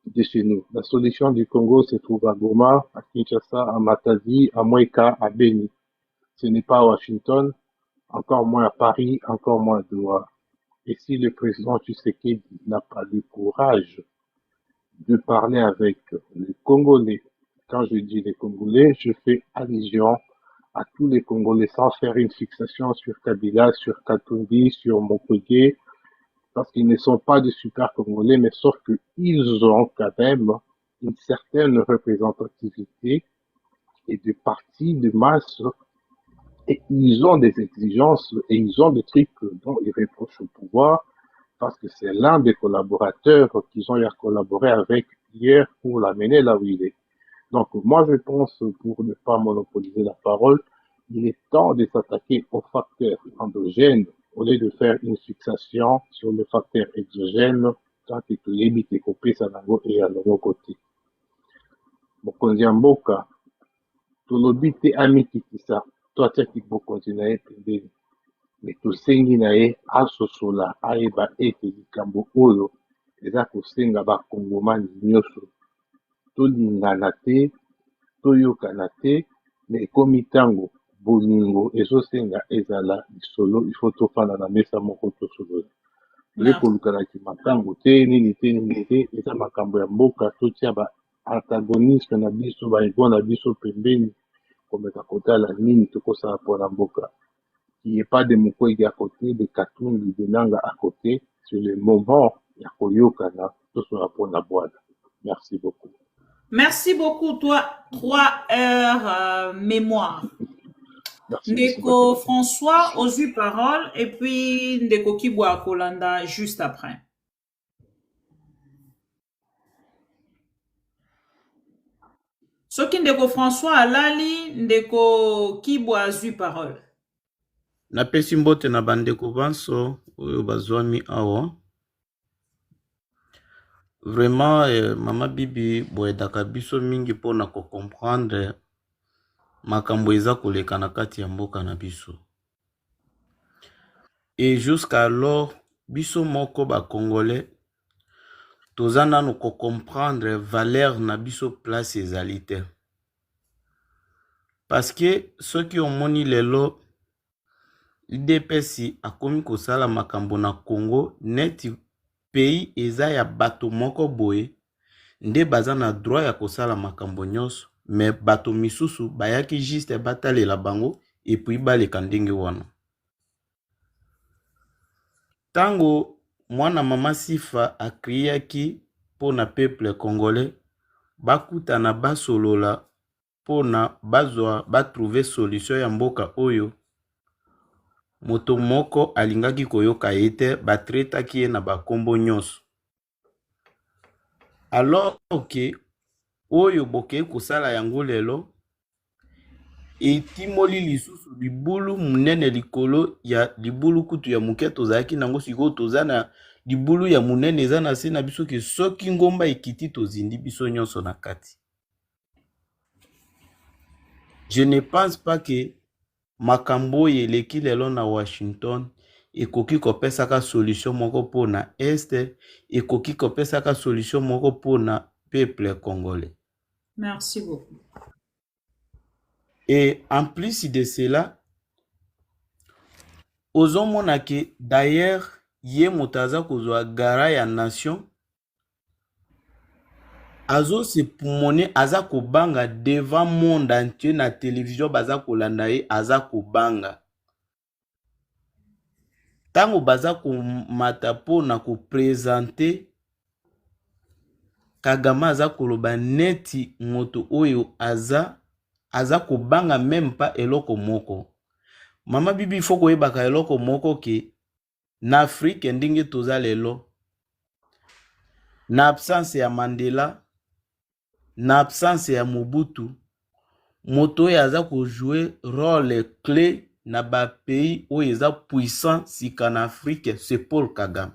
de chez nous. La solution du Congo se trouve à Goma, à Kinshasa, à Matadi, à Moueka, à Beni. Ce n'est pas à Washington, encore moins à Paris, encore moins à Doha. Et si le président Tshisekedi n'a pas le courage de parler avec les Congolais, quand je dis les Congolais, je fais allusion à tous les Congolais sans faire une fixation sur Kabila, sur Katumbi, sur Mukwege, parce qu'ils ne sont pas des super Congolais, mais sauf qu'ils ont quand même une certaine représentativité et de partis de masse, et ils ont des exigences et ils ont des trucs dont ils reprochent au pouvoir, parce que c'est l'un des collaborateurs qu'ils ont collaboré avec hier pour l'amener là où il est. Donc, moi, je pense, pour ne pas monopoliser la parole, il est temps de s'attaquer aux facteurs endogènes au lieu de faire une fixation sur les facteurs exogènes tant que les et copier ça et à leur côté. Mokonzi ya mboka, tolobi te amikitisa, to atiaki bokonzi na ye pembeni. Me tosengi na ye asosola ayeba ete likambo oyo eza kosenga bakongomani nyonso tolingana te toyokana te me ekomi ntango bolingo ezosenga ezala lisolo ifo tofanda na mesa moko tosolola toye kolukanaki makambo te nini te eza makambo ya mboka totia baantagonisme na biso baego na biso pembeni komeka kotala nini tokosala mpona mboka. Il n'y a pas de Mukwege à côté, de Katumbi, de Nanga à côté. C'est le moment, il y a Koyokana, tout sera pour la boîte. Merci beaucoup. Merci beaucoup, toi. 3 heures mémoire. Merci. Ndeko François, aux parole, et puis Ndeko Kibwa Kolanda juste après. Soki Ndeko François alali, Ndeko Kibwa azui parole. Napesi mbote na bandeko banso oyo bazwami awa. Vraiment mama bibi boyedaka biso mingi pona ko comprendre makambo eza koleka na kati ya mboka na biso. Et jusqu'alors biso moko ba congolais toza nanu ko comprendre valeur na biso place ezali te. Parce que ceux qui ont moni lelo IDPS akomi kosala makambo na Congo neti pays eza ya bato moko boye nde baza na droit ya kosala makambo nyonso mais bato misusu bayaki juste batalela bango et puis baleka ndenge wana. Tango mwana mama Sifa akriaki pona peuple congolais bakutana basolola pona bazwa batrouver solution ya mboka oyo moto moko alingaki koyoka ete batretaki ye na bakombo nyonso. Alors que oyo boke kosala yango lelo etimoli lisusu libulu munene likolo ya libulu kutu ya muke tozalaki nango sikoyo toza na libulu ya munene eza na se na biso ke soki ngomba ekiti tozindi biso nyonso na kati. Je ne pense pas que makambo eleki lelo na Washington ekoki kopesaka solution moko pona Este, ekoki kopesaka solution moko pona peuple congolais. Merci beaucoup. Et en plus de cela, ozomona ke d'ailleurs ye motaza kozwa gara ya nation azo se pumone aza kobanga devant monde entier na télévision baza kolanda ye aza kobanga. Tango baza komata po na ko présenter Kagame aza koloba neti moto oyo aza kobanga même pas eloko moko. Mama bibi faut koyebaka eloko moko ke na Afrique ndenge toza lelo na absence ya Mandela na absence ya Mobutu moto oyo aza jouer rôle clé na ba pays oyo eza puissant sika na Afrique c'est Paul Kagame.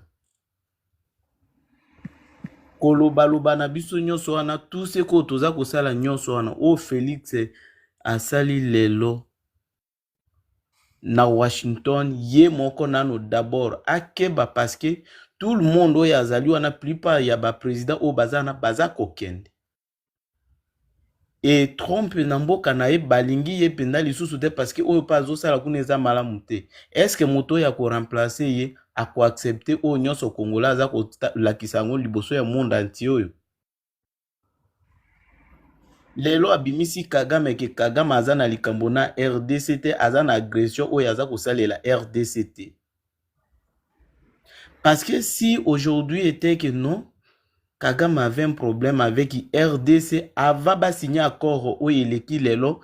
Koloba na biso nyonso wana tout ce ko toza kosala nyonso wana o Félix asali lelo na Washington ye moko nano d'abord akeba parce que tout le monde oyo azali wana plupart ya ba président o bazana baza kokende. Et Trump na mboka na ye balingi ye penda lisusu te parce que oyo pa azosala kuna eza malamu te. Est-ce que moto ya ko remplacer ye a ko accepter o nyonso Kongola aza ko lakisa ngo liboso ya monde entier oyo? lelo abimisi Kagame ke Kagame aza na likambo na RDCT aza na agression oyo aza kosalela RDCT. Parce que si aujourd'hui était que non, Kagame avait un problème avec RDC, avant de signer accord oyo eleki lelo,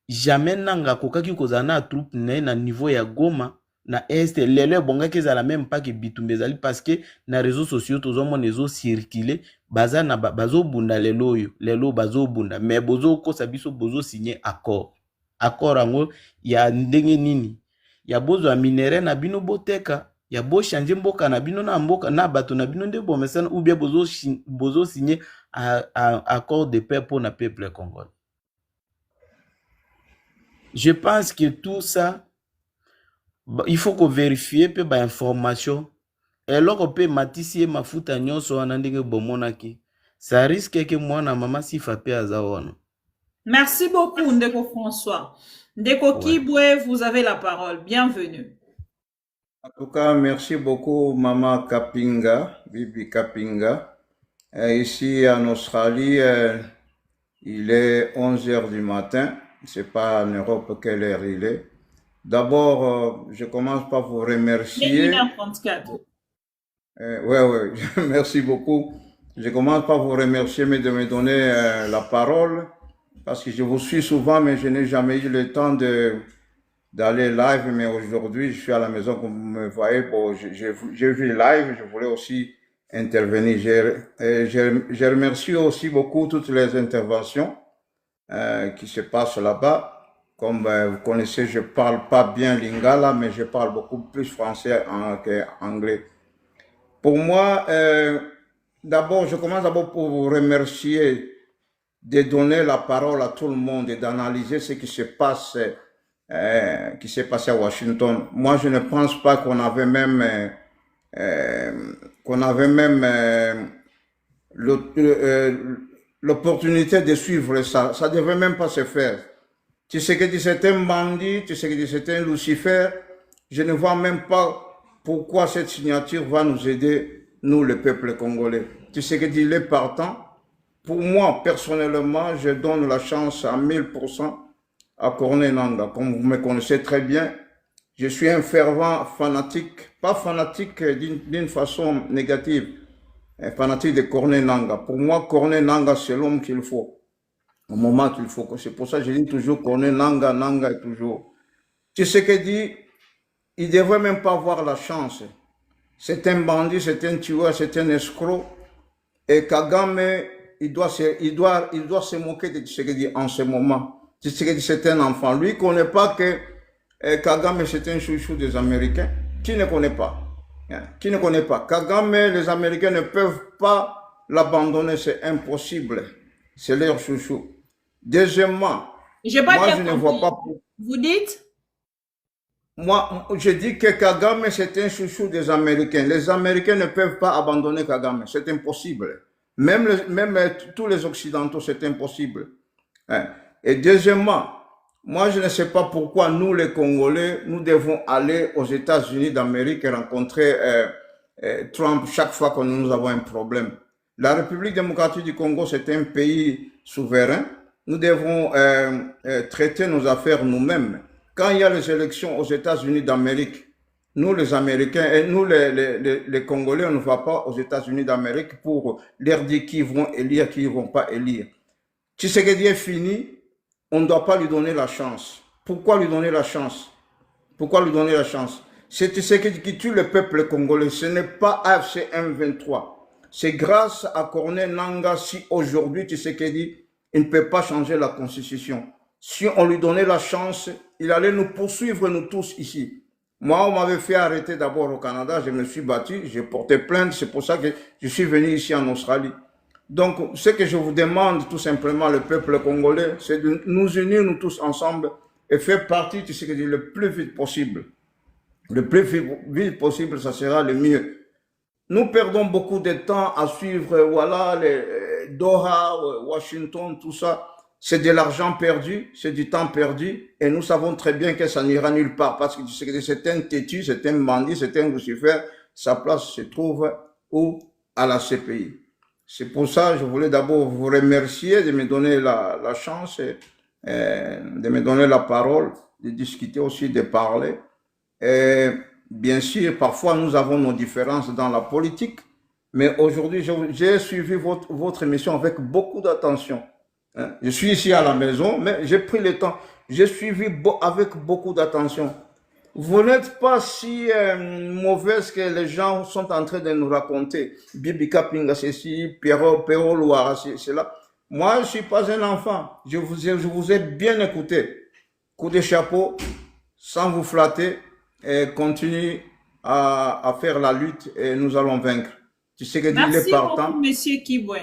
jamais nanga kokaki kozala na troupe na niveau ya Goma na Est, lelo bongaki ezala même pas que Bitumba ezali parce que na réseaux sociaux tozomona ezo circuler baza na bazo bunda lelo oyo, lelo bazo bunda mais bozo kosa biso bozo signer accord. Accord yango ya ndenge nini? Ya bozo ya minere na bino boteka, ya bo changer mboka na bino na mboka na bato na bino nde bomesana ou bien bozo signer accord de paix pour na peuple congolais. Je pense que tout ça, il faut qu'on vérifie peu ba information. Et alors peut matisi et mafuta nyonso wana ndenge bomonaki. Ça risque que moi na mama si fa pe azawana. Merci beaucoup, Ndeko François. Ndeko Kibwe, vous avez la parole. Bienvenue. En tout cas, merci beaucoup, Maman Kapinga, Bibi Kapinga. Ici en Australie, il est 11h du matin. C'est pas en Europe quelle heure il est. D'abord, je commence par vous remercier. 1h34. Ouais, merci beaucoup. Je commence par vous remercier de me donner la parole parce que je vous suis souvent, mais je n'ai jamais eu le temps d'aller live. Mais aujourd'hui, je suis à la maison, comme vous me voyez. Bon, j'ai vu live, je voulais aussi intervenir. Je remercie aussi beaucoup toutes les interventions qui se passent là-bas. Comme vous connaissez, je parle pas bien lingala, mais je parle beaucoup plus français qu'anglais. Pour moi, d'abord, je commence d'abord pour vous remercier de donner la parole à tout le monde et d'analyser ce qui se passe, qui s'est passé à Washington. Moi, je ne pense pas qu'on avait même, l'opportunité de suivre ça. Ça devait même pas se faire. Tu sais que c'est un bandit, tu sais que c'est un Lucifer. Je ne vois même pas pourquoi cette signature va nous aider, nous, le peuple congolais. Tu sais que il est partant. Pour moi, personnellement, je donne la chance à 1000% à Corneille Nangaa. Comme vous me connaissez très bien, je suis un fervent fanatique, pas fanatique d'une façon négative, un fanatique de Corneille Nangaa. Pour moi, Corneille Nangaa, c'est l'homme qu'il faut. Au moment qu'il faut. C'est pour ça que je dis toujours Corneille Nangaa, Nangaa est toujours. Tu sais que dit, il ne devrait même pas avoir la chance. C'est un bandit, c'est un tueur, c'est un escroc. Et Kagame, il doit se moquer de Tshisekedi en ce moment. Tshisekedi, c'est un enfant. Lui, il ne connaît pas que Kagame, c'est un chouchou des Américains. Qui ne connaît pas? Qui ne connaît pas? Kagame, les Américains ne peuvent pas l'abandonner, c'est impossible. C'est leur chouchou. Deuxièmement, moi, je ne vois pas... Vous dites? Moi, je dis que Kagame, c'est un chouchou des Américains. Les Américains ne peuvent pas abandonner Kagame. C'est impossible. Même tous les Occidentaux, c'est impossible. Et deuxièmement, moi, je ne sais pas pourquoi nous, les Congolais, nous devons aller aux États-Unis d'Amérique et rencontrer Trump chaque fois que nous avons un problème. La République démocratique du Congo, c'est un pays souverain. Nous devons traiter nos affaires nous-mêmes. Quand il y a les élections aux États-Unis d'Amérique, nous les Américains et nous les Congolais, on ne va pas aux États-Unis d'Amérique pour leur dire qui vont élire, qui ne vont pas élire. Tshisekedi est fini, on ne doit pas lui donner la chance. Pourquoi lui donner la chance? Pourquoi lui donner la chance? C'est Tshisekedi qui tue le peuple congolais, ce n'est pas AFC M23. C'est grâce à Corneille Nangaa si aujourd'hui Tshisekedi, il ne peut pas changer la constitution. Si on lui donnait la chance, il allait nous poursuivre, nous tous ici. Moi, on m'avait fait arrêter d'abord au Canada, je me suis battu, j'ai porté plainte, c'est pour ça que je suis venu ici en Australie. Donc, ce que je vous demande tout simplement, le peuple congolais, c'est de nous unir, nous tous ensemble, et faire partie de ce que dit le plus vite possible. Le plus vite possible, ça sera le mieux. Nous perdons beaucoup de temps à suivre, voilà, les Doha, Washington, tout ça. C'est de l'argent perdu, c'est du temps perdu, et nous savons très bien que ça n'ira nulle part, parce que c'est un têtu, c'est un bandit, c'est un Lucifer, sa place se trouve où? À la CPI. C'est pour ça que je voulais d'abord vous remercier de me donner la chance, de me donner la parole, de discuter aussi, de parler. Et bien sûr, parfois nous avons nos différences dans la politique, mais aujourd'hui, j'ai suivi votre émission avec beaucoup d'attention. Je suis ici à la maison, mais j'ai pris le temps. J'ai suivi avec beaucoup d'attention. Vous n'êtes pas si mauvaise que les gens sont en train de nous raconter. Bibi Kapinga, ceci, Péro Loire, cela. Moi, je ne suis pas un enfant. Je vous ai bien écouté. Coup de chapeau, sans vous flatter, et continue à faire la lutte et nous allons vaincre. Tu sais que Dieu est partant. Merci beaucoup, Monsieur Kibwe.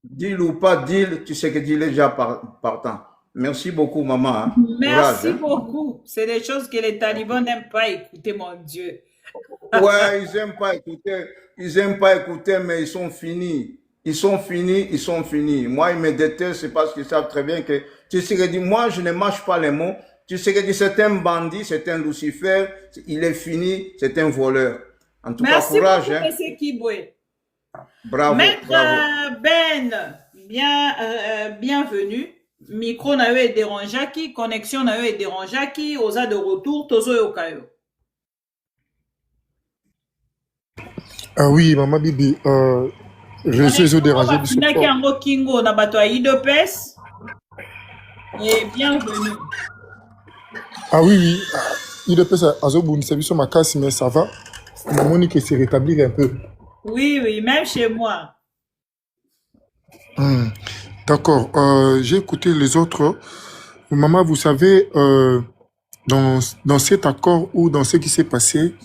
Deal ou pas deal, tu sais que Dieu est déjà partant. Merci beaucoup, maman. Hein. Merci Courage, beaucoup. C'est des choses que les talibans n'aiment pas écouter, mon Dieu. Ouais, ils n'aiment pas écouter. Ils n'aiment pas écouter, mais ils sont finis. Ils sont finis, ils sont finis. Moi, ils me détestent, c'est parce qu'ils savent très bien que, tu sais que moi, je ne mâche pas les mots. Tu sais que c'est un bandit, c'est un Lucifer, il est fini, c'est un voleur. En tout Merci cas, courage. beaucoup, Hein. Monsieur Kibwe. Bravo, Maître bravo. Ben, bienvenue. Micro na yo et dérangeaki, connexion na yo et dérangeaki, osa de retour, tozo yokayo. Ah oui, Maman Bibi, je suis au dérangé du support. Yango Kingo na bato a IDPS. Et bienvenue. Ah oui, IDPS a Zobuni, c'est sur ma casse, mais ça va. Ma monique s'est rétablie un peu. Oui, même chez moi. D'accord, j'ai écouté les autres. Maman, vous savez, dans cet accord ou dans ce qui s'est passé,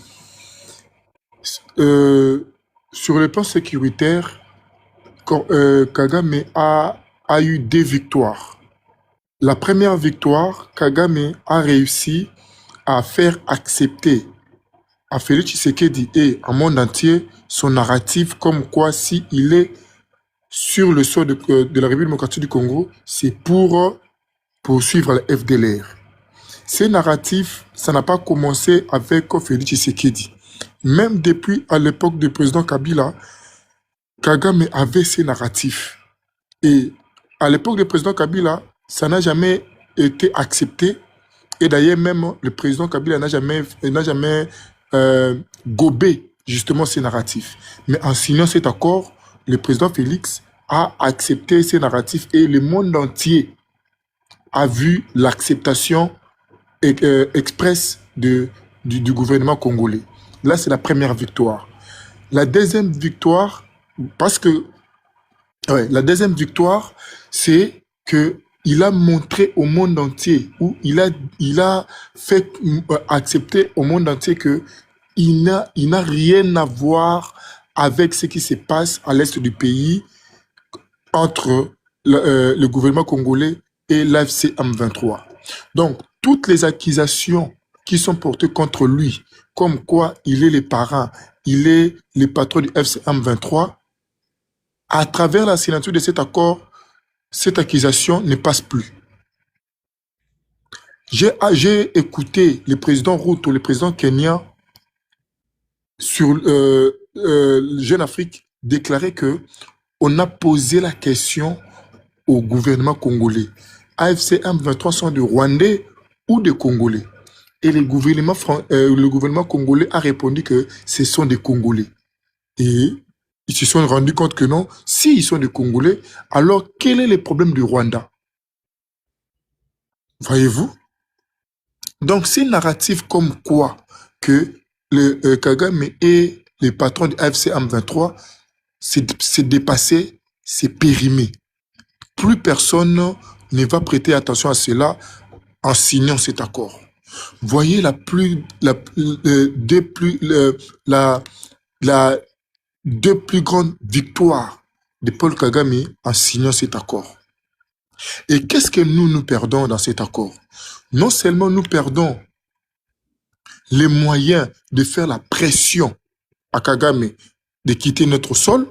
sur le plan sécuritaire, Kagame a eu 2 victoires. La première victoire, Kagame a réussi à faire accepter à Félix Tshisekedi et au monde entier son narratif comme quoi si il est sur le sol de la République démocratique du Congo, c'est pour poursuivre la FDLR. Ces narratifs, ça n'a pas commencé avec Félix Tshisekedi. Même depuis à l'époque du président Kabila, Kagame avait ces narratifs. Et à l'époque du président Kabila, ça n'a jamais été accepté. Et d'ailleurs, même le président Kabila n'a jamais gobé justement ces narratifs. Mais en signant cet accord, le président Félix a accepté ces narratifs et le monde entier a vu l'acceptation express du gouvernement congolais. Là, c'est la première victoire. La deuxième victoire, la deuxième victoire, c'est qu'il a montré au monde entier, ou il a fait accepter au monde entier qu'il n'a rien à voir avec ce qui se passe à l'est du pays entre le gouvernement congolais et l'AFC M23. Donc, toutes les accusations qui sont portées contre lui, comme quoi il est le parrain, il est le patron du FC M23, à travers la signature de cet accord, cette accusation ne passe plus. J'ai écouté le président Ruto, le président kenyan, sur Jeune Afrique, déclarer que on a posé la question au gouvernement congolais. AFC M23 sont des Rwandais ou des Congolais? Et le gouvernement congolais a répondu que ce sont des Congolais. Et ils se sont rendus compte que non, s'ils sont des Congolais, alors quel est le problème du Rwanda? Voyez-vous? Donc, ces narratifs comme quoi que le Kagame et les patrons du AFC M23, c'est dépassé, c'est périmé. Plus personne ne va prêter attention à cela en signant cet accord. Voyez deux plus grandes victoires de Paul Kagame en signant cet accord. Et qu'est-ce que nous perdons dans cet accord? Non seulement nous perdons les moyens de faire la pression à Kagame de quitter notre sol,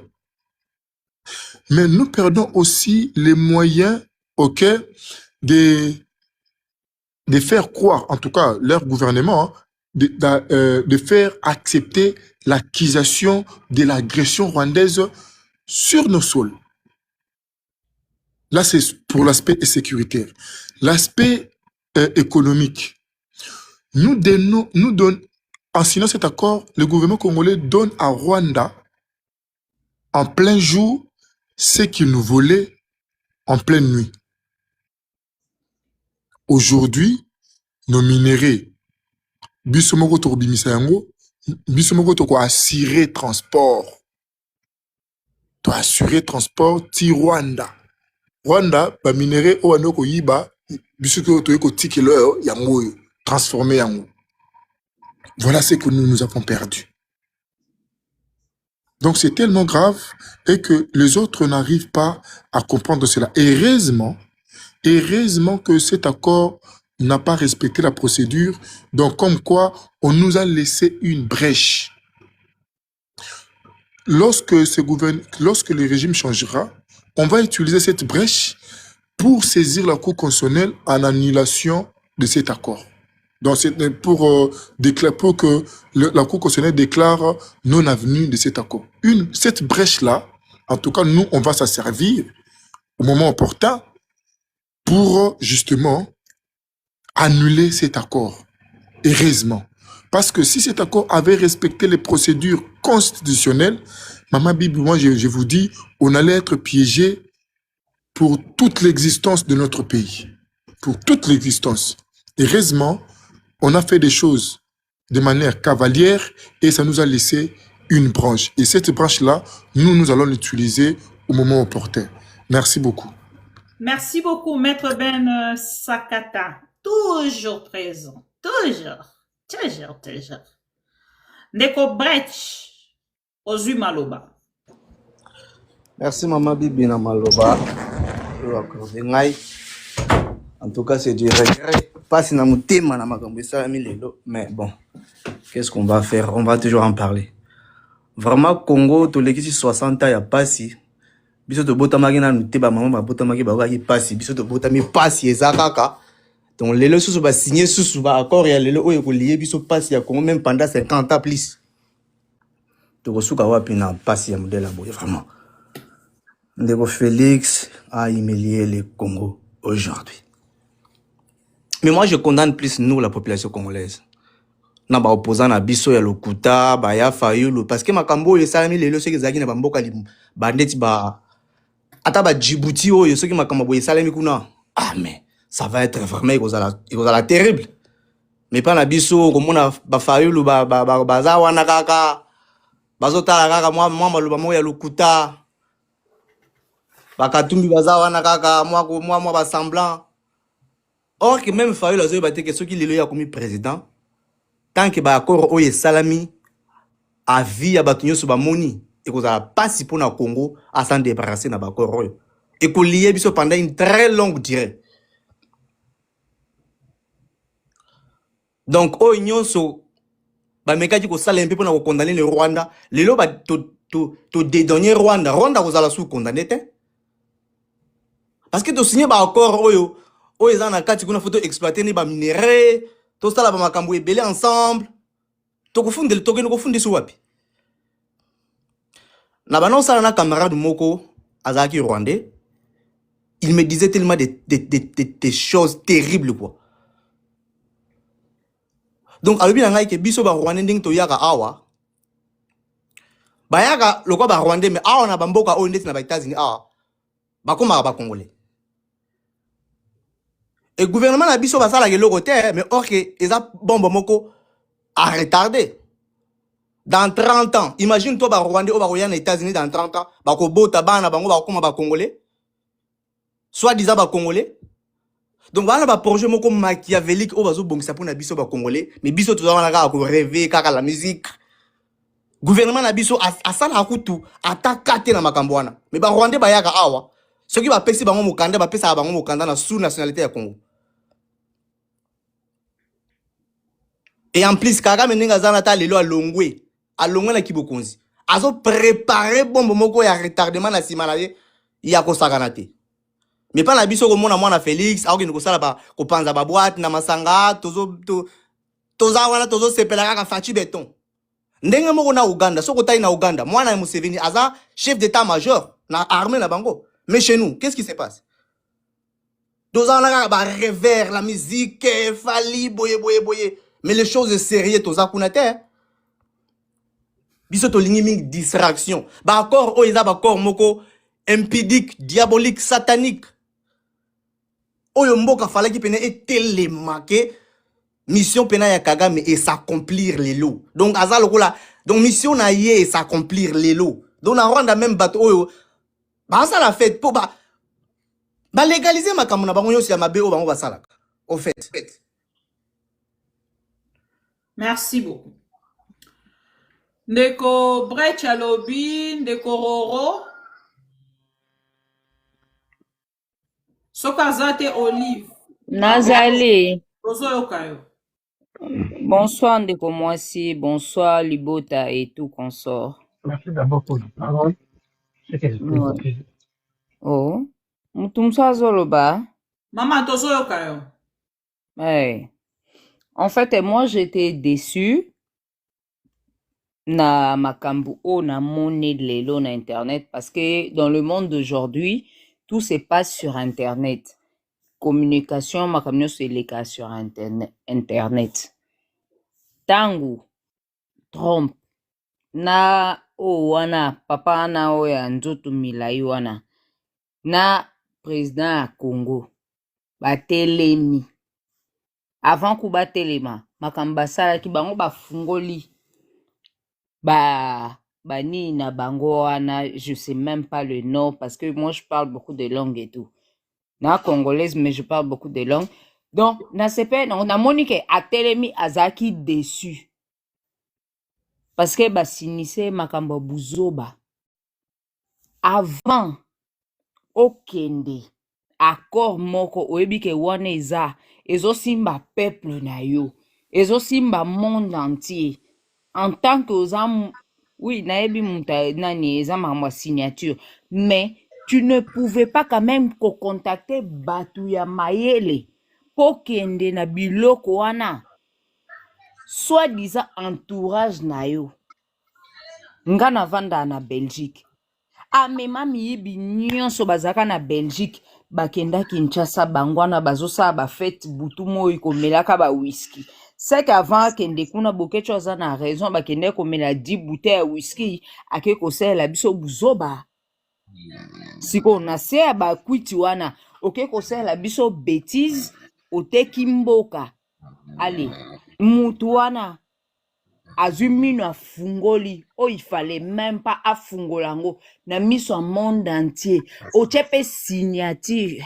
mais nous perdons aussi les moyens de faire croire, en tout cas leur gouvernement, de faire accepter l'accusation de l'agression rwandaise sur nos sols. Là, c'est pour l'aspect sécuritaire. L'aspect économique. En signant cet accord, le gouvernement congolais donne à Rwanda, en plein jour, ce qu'il nous volait en pleine nuit. Aujourd'hui, nos minéraux, bisomoko tokobimisa yango, bisomoko toko assurer transport. To assurer transport ti Rwanda. Rwanda, ba minéraux o anoko yiba, bisoko to yeko tikelo yango transformer yango. Voilà ce que nous avons perdu. Donc c'est tellement grave et que les autres n'arrivent pas à comprendre cela. Heureusement que cet accord n'a pas respecté la procédure. Donc comme quoi, on nous a laissé une brèche. Lorsque le régime changera, on va utiliser cette brèche pour saisir la Cour constitutionnelle en annulation de cet accord. Donc pour que la Cour constitutionnelle déclare non-avenue de cet accord. Cette brèche-là, en tout cas, nous, on va s'en servir au moment opportun pour justement annuler cet accord. Heureusement. Parce que si cet accord avait respecté les procédures constitutionnelles, Maman Bibi, moi je vous dis, on allait être piégé pour toute l'existence de notre pays. Pour toute l'existence. Heureusement, on a fait des choses de manière cavalière et ça nous a laissé une branche. Et cette branche-là, nous allons l'utiliser au moment opportun. Merci beaucoup. Merci beaucoup, Maître Ben Sakata. Toujours présent. Toujours. Ndeko Brech, Ozui Maloba. Merci, Maman Bibi na Maloba. En tout cas, c'est du regret. Pas si na mutema na makambo esalami lelo, mais bon, qu'est-ce qu'on va faire? On va toujours en parler. Vraiment, Congo, to lekisi 60 ans ya pasi. Biso to botamaki na muteba maman ba botamaki ba waki pasi. Biso to botami pasi ezakaka. Donc lelo susu ba signé susu ba accord ya lelo oyo ko lié biso pasi ya Congo même pendant 50 ans plus. To kosuka wapi na pasi ya modèle boye vraiment. Ndeko Félix a humilié le Congo aujourd'hui. Mais moi, je condamne plus nous, la population congolaise. Na ba opposant na biso ya lokuta, ba ya fayulu, parce que makambo ye salami lelo soki zaki na bamboka li bandeti ba ata ba Djibouti oyo soki makambo ye salami kuna. Ah mais ça va être vraiment la terrible. Mais pas na biso komona ba fayulu ba za wana kaka. Bazota kaka moi maloba mo ya lokuta. Ba katumbi baza wana kaka moi ba semblant. Or que même Fayulu a dit que ceux qui l'ont commis président, tant que l'accord oye salami a vie à batunyo sur bamoni et qu'on a pas si pour na Congo à s'en débarrasser na l'accord et qu'on lié biso pendant une très longue durée. Donc o nyonso ba mekaki ko sala un peu pour na condamner le Rwanda, le lo ba to dédonner Rwanda ko sala sous condamné té. Parce que to signé ba accord oyo oyo eza na kati kuna photo exploiter ni ba minerais to sala ba makambo ebele ensemble to kufundela to keno kufundisa wapi na bana sala na camarade moko azaki rwandais. Il me disait tellement des choses terribles quoi. Donc alobi na ngai ke biso ba rwandais nding to yaka awa ba yaka lokwa ba rwandais mais awa na bamboka oyo ndeti na ba États-Unis awa ba koma ba congolais. Et le gouvernement a dit que ça va être mais or que les bombes moko a retardé. Dans 30 ans, imagine toi, Rwandais ou aux États-Unis dans 30 ans, bako bota bana bango bako ma congolais. Soit disant ba congolais. Donc voilà ba projet moko machiavélique au bazo bongisa pour na biso ba congolais, mais biso tout ça na ko rêver kaka la musique. Gouvernement na biso a sala kutu atakate na makambo wana. Mais ba Rwandais ba yaka awa. Ceux qui va pesi bango mokanda ba pesa bango mokanda na sous nationalité ya Congo. Et en plus, Kagame n'enga zana ta lelo alongwe na kibokonzi. Azo préparer bombe moko ya retardement na simanaye ya kosakana te. Mais pas na biso ko mona mwana Félix, aoki ndiko sala ba ko panza ba boîte na masanga, toza wana tozo sepela kaka fachi beton. ndenge moko na Uganda soko tayi na Uganda mwana ya Museveni aza chef d'état-major na armée na bango. Mais chez nous qu'est-ce qui se passe? Deux ans là ba revers la musique fali boye boye boye. Mais les choses sérieuses toza kunate. Biso to lingi distraction. Ba accord o eza ba corps moko impidique, diabolique, satanique. Oyo mboka fallait ki pene etelemake mission pena ya Kagame et s'accomplir les lots. Donc aza lokola donc mission na ye et s'accomplir les lots. Donc na rwanda même bato oyo ba ça la fête pour ba légaliser makambo na bango nyonso ya mabe o bango basalaka. Au fait. Merci beaucoup. Ndeko Brecha Lobi, Ndeko Roro, Sokazate Olive. Nazali. Ozoyokayo. Bonsoir Ndeko Mwasi, bonsoir Libota et tout consort. Merci d'abord pour la parole. Ouais. Oh, Mutumsa Zoloba. Maman, Tozoyokayo. Ouais. En fait, moi j'étais déçue na makambu o na monnaie lelo na internet parce que dans le monde d'aujourd'hui, tout se passe sur internet. Communication makamyo se leka sur internet. Tangu Trump na o wana papa na o ya nzoto milai wana na président ya Congo batelemi avant ku batelema makamba sala ki bango bafungoli bani na bango wana, je sais même pas le nom parce que moi je parle beaucoup de langues et tout. Na congolaise mais je parle beaucoup de langues. Donc na sepe on a monique a telemi azaki déçu. Parce que ba sinise makambo buzoba avant okende accord moko oyebi ke wana eza ezosimba peuple na yo ezosimba monde entier en tant que ozam oui naebi muta nani eza makambo signature mais tu ne pouvais pas quand même contacter batu ya mayele po kende na biloko wana soit disant entourage na yo nga na vanda na Belgique amema miyibi nyonso bazaka na Belgique bakenda Kinshasa bangwana bazosala ba fête butu moi komelaka ba whisky. C'est qu'avant kende kuna bokecho aza na raison bakende komela 10 bouteilles ya whisky ake kosela biso buzoba. Siko na se ba kwiti wana oke kosela biso bêtise oteki mboka. Allez, mutu wana azumino afungoli o il fallait même pas afungolango na miso a monde entier o chepe signature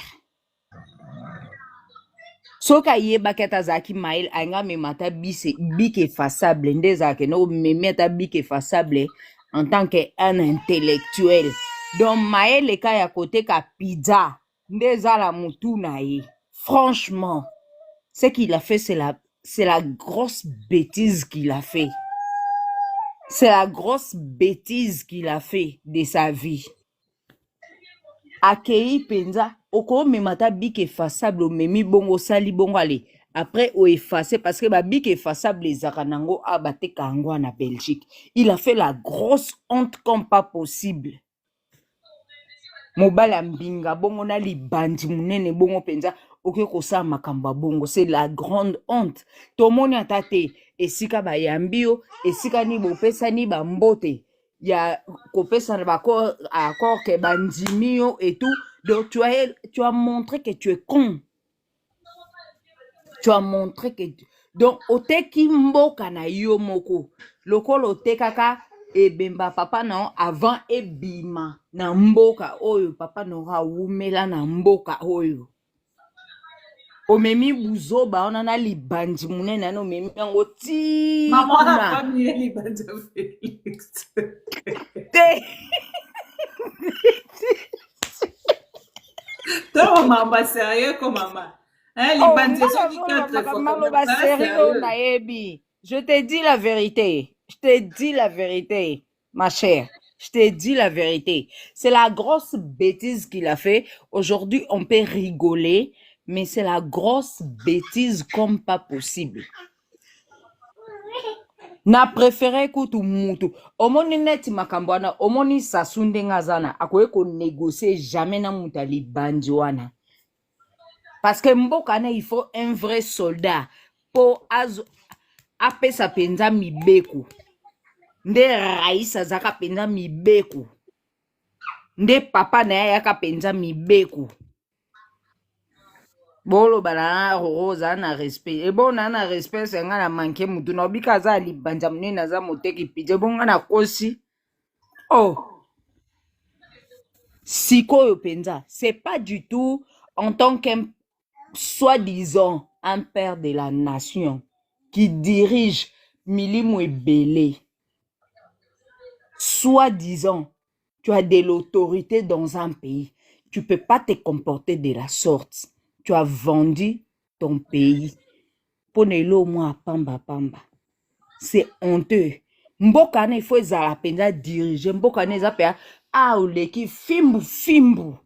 soka yeba keta zaki mail anga memata bike effaçable ndezake no memeta bike effaçable en tant qu'un intellectuel donc mail ka ya côté ka pizza ndezala mutu na ye. Franchement ce qu'il a fait c'est la grosse bêtise qu'il a fait. C'est la grosse bêtise qu'il a fait de sa vie. Akei penza, oko memata bik effaçable, memi bongo sali bongo ale. Après, o effacé parce que ba bik effaçable les akanango abate kangwa na Belgique. Il a fait la grosse honte comme pas possible. Mobala mbinga bongo na libandi munene bongo penza. Ok, kosa makamba bongo, c'est la grande honte. Tomoni atate, esika ba yambio, esika ni bopesa ni bambote. Ya kopesa na bako accord ke bandimio et tout. Donc tu as montré que tu es con. Tu as montré que donc oteki mboka na yo moko. Lokolo otekaka ebemba papa non avant ebima na mboka oyo papa n'aura umela na mboka oyo. Omemi buzoba on a libandi munene no memi yango ti maman n'a pas mis libandi Félix. Toi maman sérieux comme maman. Hein libandi c'est qui quatre fois sérieux na yebi. Je te dis la vérité. Je te dis la vérité ma chère. Je te dis la vérité. C'est la grosse bêtise qu'il a fait. Aujourd'hui, on peut rigoler. Mais c'est la grosse bêtise comme pas possible. na préféré kutu mutu omoni neti makambo wana omoni Sassou ndenge aza na akoki konégocier jamais na mutu alibandi wana parce que mboka na il faut un vrai soldat po apesa penza mibeko nde rais azaka penza mibeko nde papa na ye ayaka penza mibeko boloba na roza na respect ebona na respect senga na manke mutu na obika aza libanja munene aza moteki pije bonga na kosi oh sikoyo penza c'est pas du tout en tant qu'un soi-disant un père de la nation qui dirige milimo ebele soi-disant tu as de l'autorité dans un pays tu peux pas te comporter de la sorte. Tu as vendu ton pays. Ponelo moi pamba pamba. C'est honteux. Mbokane il faut ezala penza diriger. Mbokane ezapea oleki fimbu fimbu.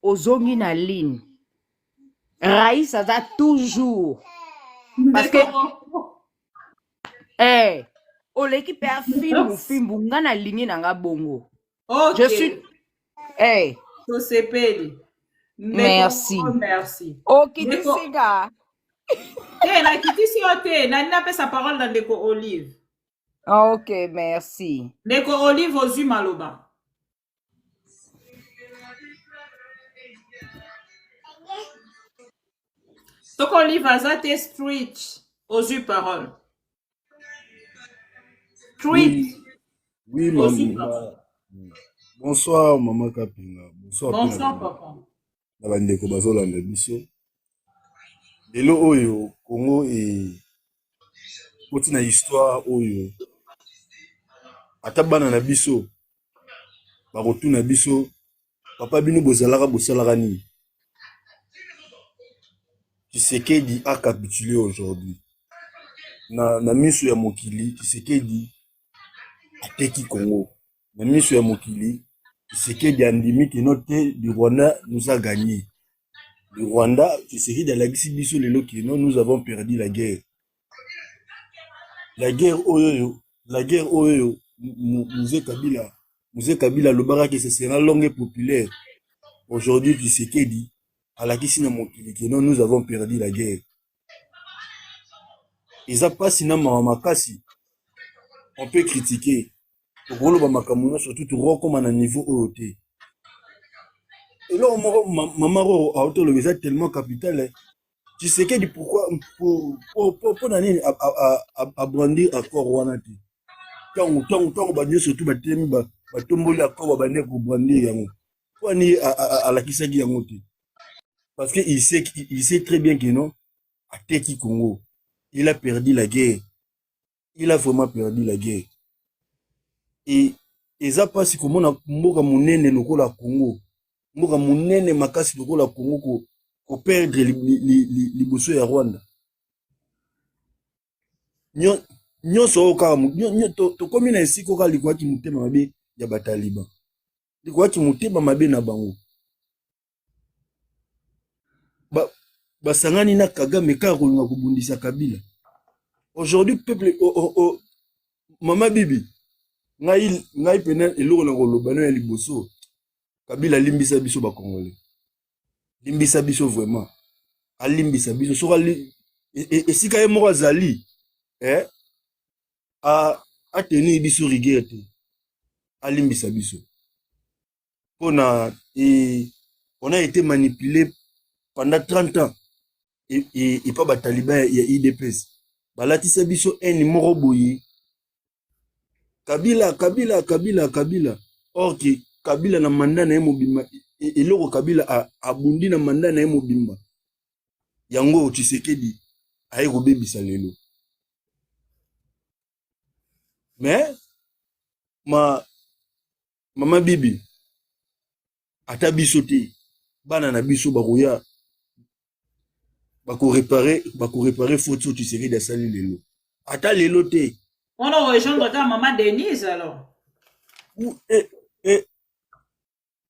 Ozongi na ligne. Raïs aza toujours. Parce que oleki pea fimbu fimbu nga na ligne nanga bongo. Ok. Je suis Tosepeli. Merci. Merci. Okiti singa. Na kitisi yote. Na nina pesa parole dans Ndeko Olive. Ok, merci. Ndeko Olive ozu maloba. Toko Olive azate street ozu parole. Street. Oui, maman. Bonsoir, maman Kapinga. Bonsoir, papa. Na bandeko bazolanda biso. Lelo oyo Congo poti na histoire oyo ata bana na biso bakotuna biso papa bino bosalaka nini. Tshisekedi a capitulé aujourd'hui. Na miso ya mokili Tshisekedi ateki Congo. Na miso ya mokili Tshisekedi andimi que du Rwanda nous a gagné. Le Rwanda, Tshisekedi a lagisi biso lelo que non, nous avons perdu la guerre. La guerre oyo, Mzee Kabila lobara que ce sera longue et populaire. Aujourd'hui Tshisekedi a lagisi na mokili que non, nous avons perdu la guerre. Eza pasi na makasi. On peut critiquer. Surtout tout comme à niveau OT. Et là, maman a autorisé tellement capital. Tu sais que pourquoi pour brandir accord Wanati. Quand on va dire surtout batomboli accord va pour brandir yango. Pour ni à la kisaki yango. Parce que il sait très bien que non à Teki Congo. Il a perdu la guerre. Il a vraiment perdu la guerre. Et eza pasi komona mboka munene lokola Congo. Mboka munene makasi lokola Congo ko perdre liboso ya Rwanda. Nyonso oka to komi na esiko ka likwaki mutema mabe ya bataliba. Likwaki mutema mabe na bango. Basangani na Kagame ka kolinga kobundisa Kabila. Aujourd'hui peuple Mama Bibi ngai pena eloko na kolobano ya liboso Kabila limbisa biso ba Congolais. Limbisa biso vraiment. Alimbisa biso soka esika ye moko azali a tenir biso rigueur te. Alimbisa biso. On a été manipulé pendant 30 ans et pas ba taliban ya IDPS. Balatisa biso un numéro boye. Kabila. Or que Kabila na mandat na mobimba eloko Kabila abundi na mandat na mobimba. Yango Tshisekedi aye kobebisa lelo. Mais Mama Bibi ata biso te bana na biso bakoya bako réparer faute Tshisekedi asali lelo. Ata lelo te. On a rejoindre ta maman Denise alors.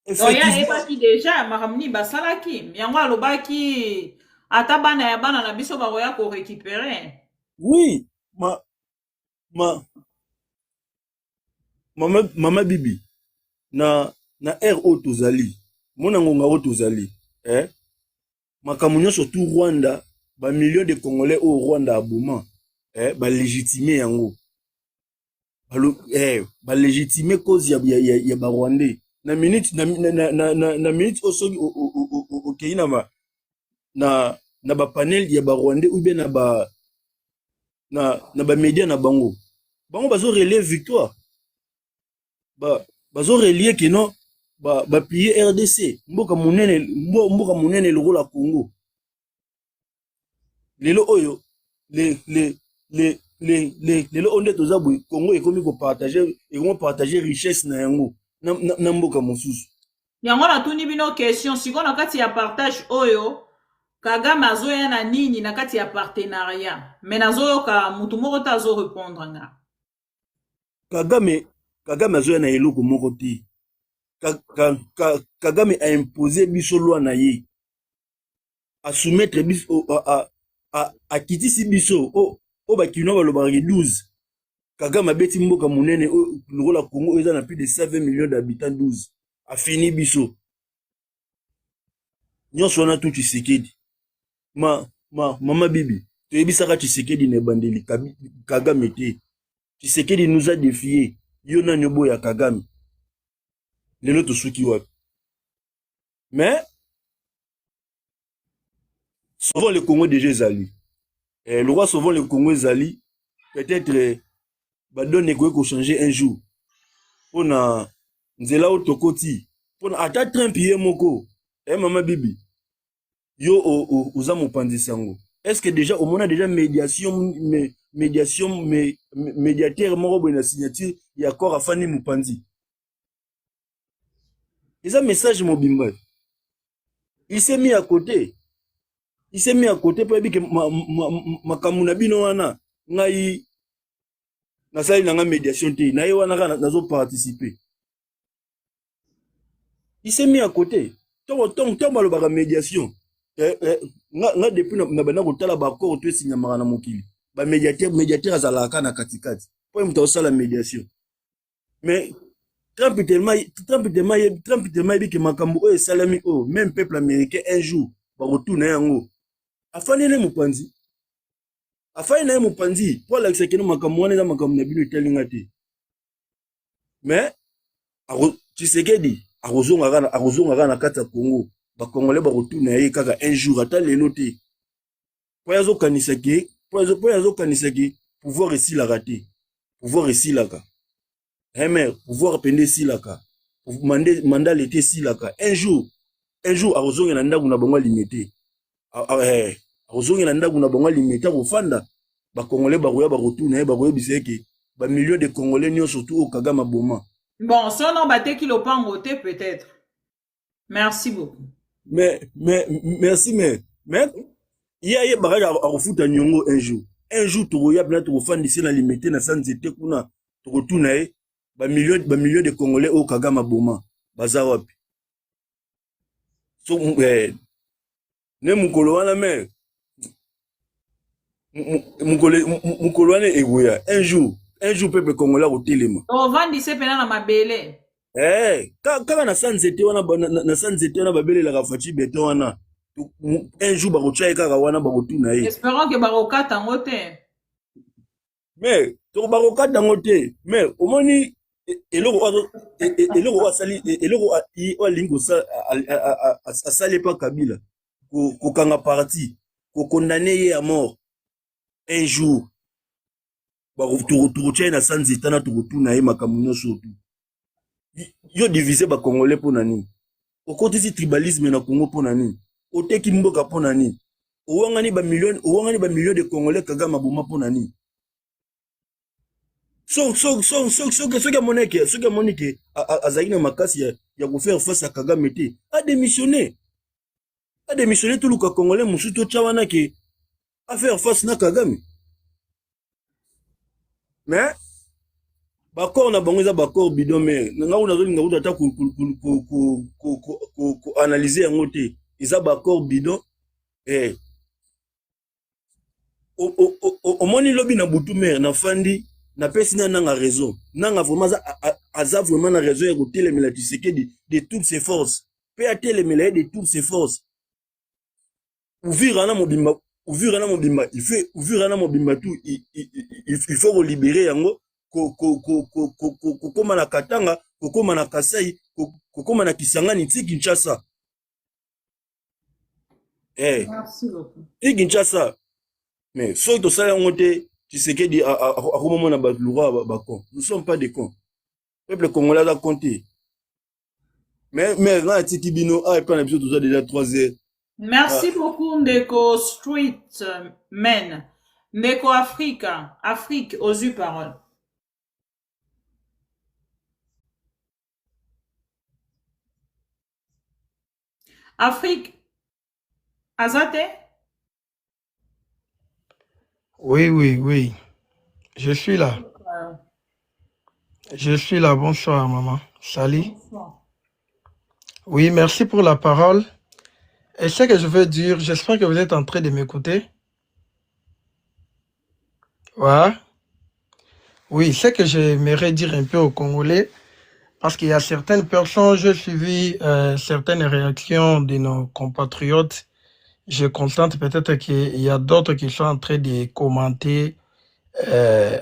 Effectivement. Il pas qui déjà maramni basalaki. Yango alobaki ata bana ya bana na biso bakoya ko récupérer. Oui, mama bibi na air o tozali mona ngonga o tozali makambo nyonso tout Rwanda ba millions de Congolais au Rwanda aboma ba légitimer yango ba légitimer cause ya ba Rwandais na minute na minute osoki okay na ba panel ya ba Rwandais ou bien na ba média na bango bazo relier victoire bazo relier que non ba piller RDC mboka munene le rôle à Congo lelo oyo lelo onde tozabu Congo ekomi ko partager richesse na yango na mboka mosusu yango na tuni bino question siko na kati ya partage oyo Kagame azoya na nini na kati ya partenariat mais nazoyoka mutu moko ta azo répondre nga Kagame azoya na eloko moko te Kagame a imposé biso loi na ye a soumettre biso a kitisi biso o bakino balobaka 12 Kagame abeti mboka munene lokola Congo eza na plus de 120 millions d'habitants 12 a fini biso nyonso wana tu Tshisekedi mama bibi toyebisaka Tshisekedi ne bandeli Kagame te Tshisekedi nous a défié yo na nyobo ya Kagame lelo tosuki wapi mais sauvons le Congo déjà ezali le roi sauvons le Congo ezali peut-être badone ko changer un jour pona nzela otokoti pona ata Trump ye moko mama bibi yo oza mopanzi sango est-ce que déjà on a déjà médiateur moko boye na signature ya accord afani mopanzi eza message mobimba il s'est mis à côté pour dire que makambo na bino wana ngai nasali na nga médiation te na ye wana nazo participer il s'est mis à côté tant balobaka médiation nga depuis na bana kotala ba accord to esinyamaka na mokili ba médiateur azalaka na katikati po mutu osala médiation mais Trump tellement dit que makambo oyo esalami oyo même peuple américain un jour bakotuna yango afani na ye mopanzi po alakisa keno makambo wana eza makambo na bino etalinga te mais Tshisekedi akozongaka na kati ya Congo bakongole bakotuna ye kaka un jour ata lelo te po azokanisa ke pouvoir esilaka te pouvoir esilaka pouvoir pende esilaka mandat lete esilaka un jour akozongela ndako na bango limité akozongela ndako na bango limité akofanda bakongole bakoya bakotuna ye bakoyebisa eke ba millions de Congolais nyonso surtout au Kagame boma bon sono bateki lopango te peut-être merci beaucoup merci mais ye bakaja akofuta nyongo un jour tokoya bina tokofandisi na limité na sanzete kuna tokotuna ye ba millions de Congolais au Kagame boma baza wapi so ne mukolo wana me mukolo wana egoya un jour peuple Congolais kotelema ovandise pena na mabele kaka na sanzete wana babelelaka faci beton wana un jour bakotia ye kaka wana bakotuna ye espérons que bakokata yango te mais toko bakokata yango te mais omoni eloko alingi asali pa Kabila kokanga parti kokondane ye ya mort un jour tokotia ye na sanzete na tokotuna ye makambo nyonso tu yo divise bakongolais mpo na nini okotisi tribalisme na Congo mpo na nini oteki mboka mpo na nini owangani ba millions de Congolais Kagame aboma mpo na nini soki amoni ke azali na makasi ya kofaire face à Kagame te adémissionné toluka Congolais mosusu totya wana ke afaire face na Kagame mais bakor na bango eza bakor bidon mais nga una zolinga kuta ta ko analyser yango te eza bakor bidon omoni lobi na butu mer na fandi na pesi na nanga raison nanga vraiment aza vraiment na raison ya kotelemela Tshisekedi de toutes ses forces. Pe atelemela de toutes ses forces. Ouvrir na mobimba, il fait ouvrir na mobimba tout, il faut libérer yango, kokoma na Katanga, kokoma na Kasai, kokoma na Kisangani, ti Kinshasa. Merci beaucoup. Ti Kinshasa. Mais sauf que ça yango te Tshisekedi a comment na balura ba con. Nous sommes pas des cons. Peuple congolais a compté. Mais là Tikibino a pas l'habitude tout ça déjà 3 heures. Merci beaucoup, Ndeko Street Men. Ndeko Africa. Afrique, aux yeux paroles. Afrique. Azate? Oui. Je suis là. Je suis là. Bonsoir, maman. Salut. Bonsoir. Oui, merci pour la parole. Et ce que je veux dire, j'espère que vous êtes en train de m'écouter. Ouais. Oui, ce que j'aimerais dire un peu aux Congolais, parce qu'il y a certaines personnes, j'ai suivi certaines réactions de nos compatriotes. Je constate peut-être qu'il y a d'autres qui sont en train de commenter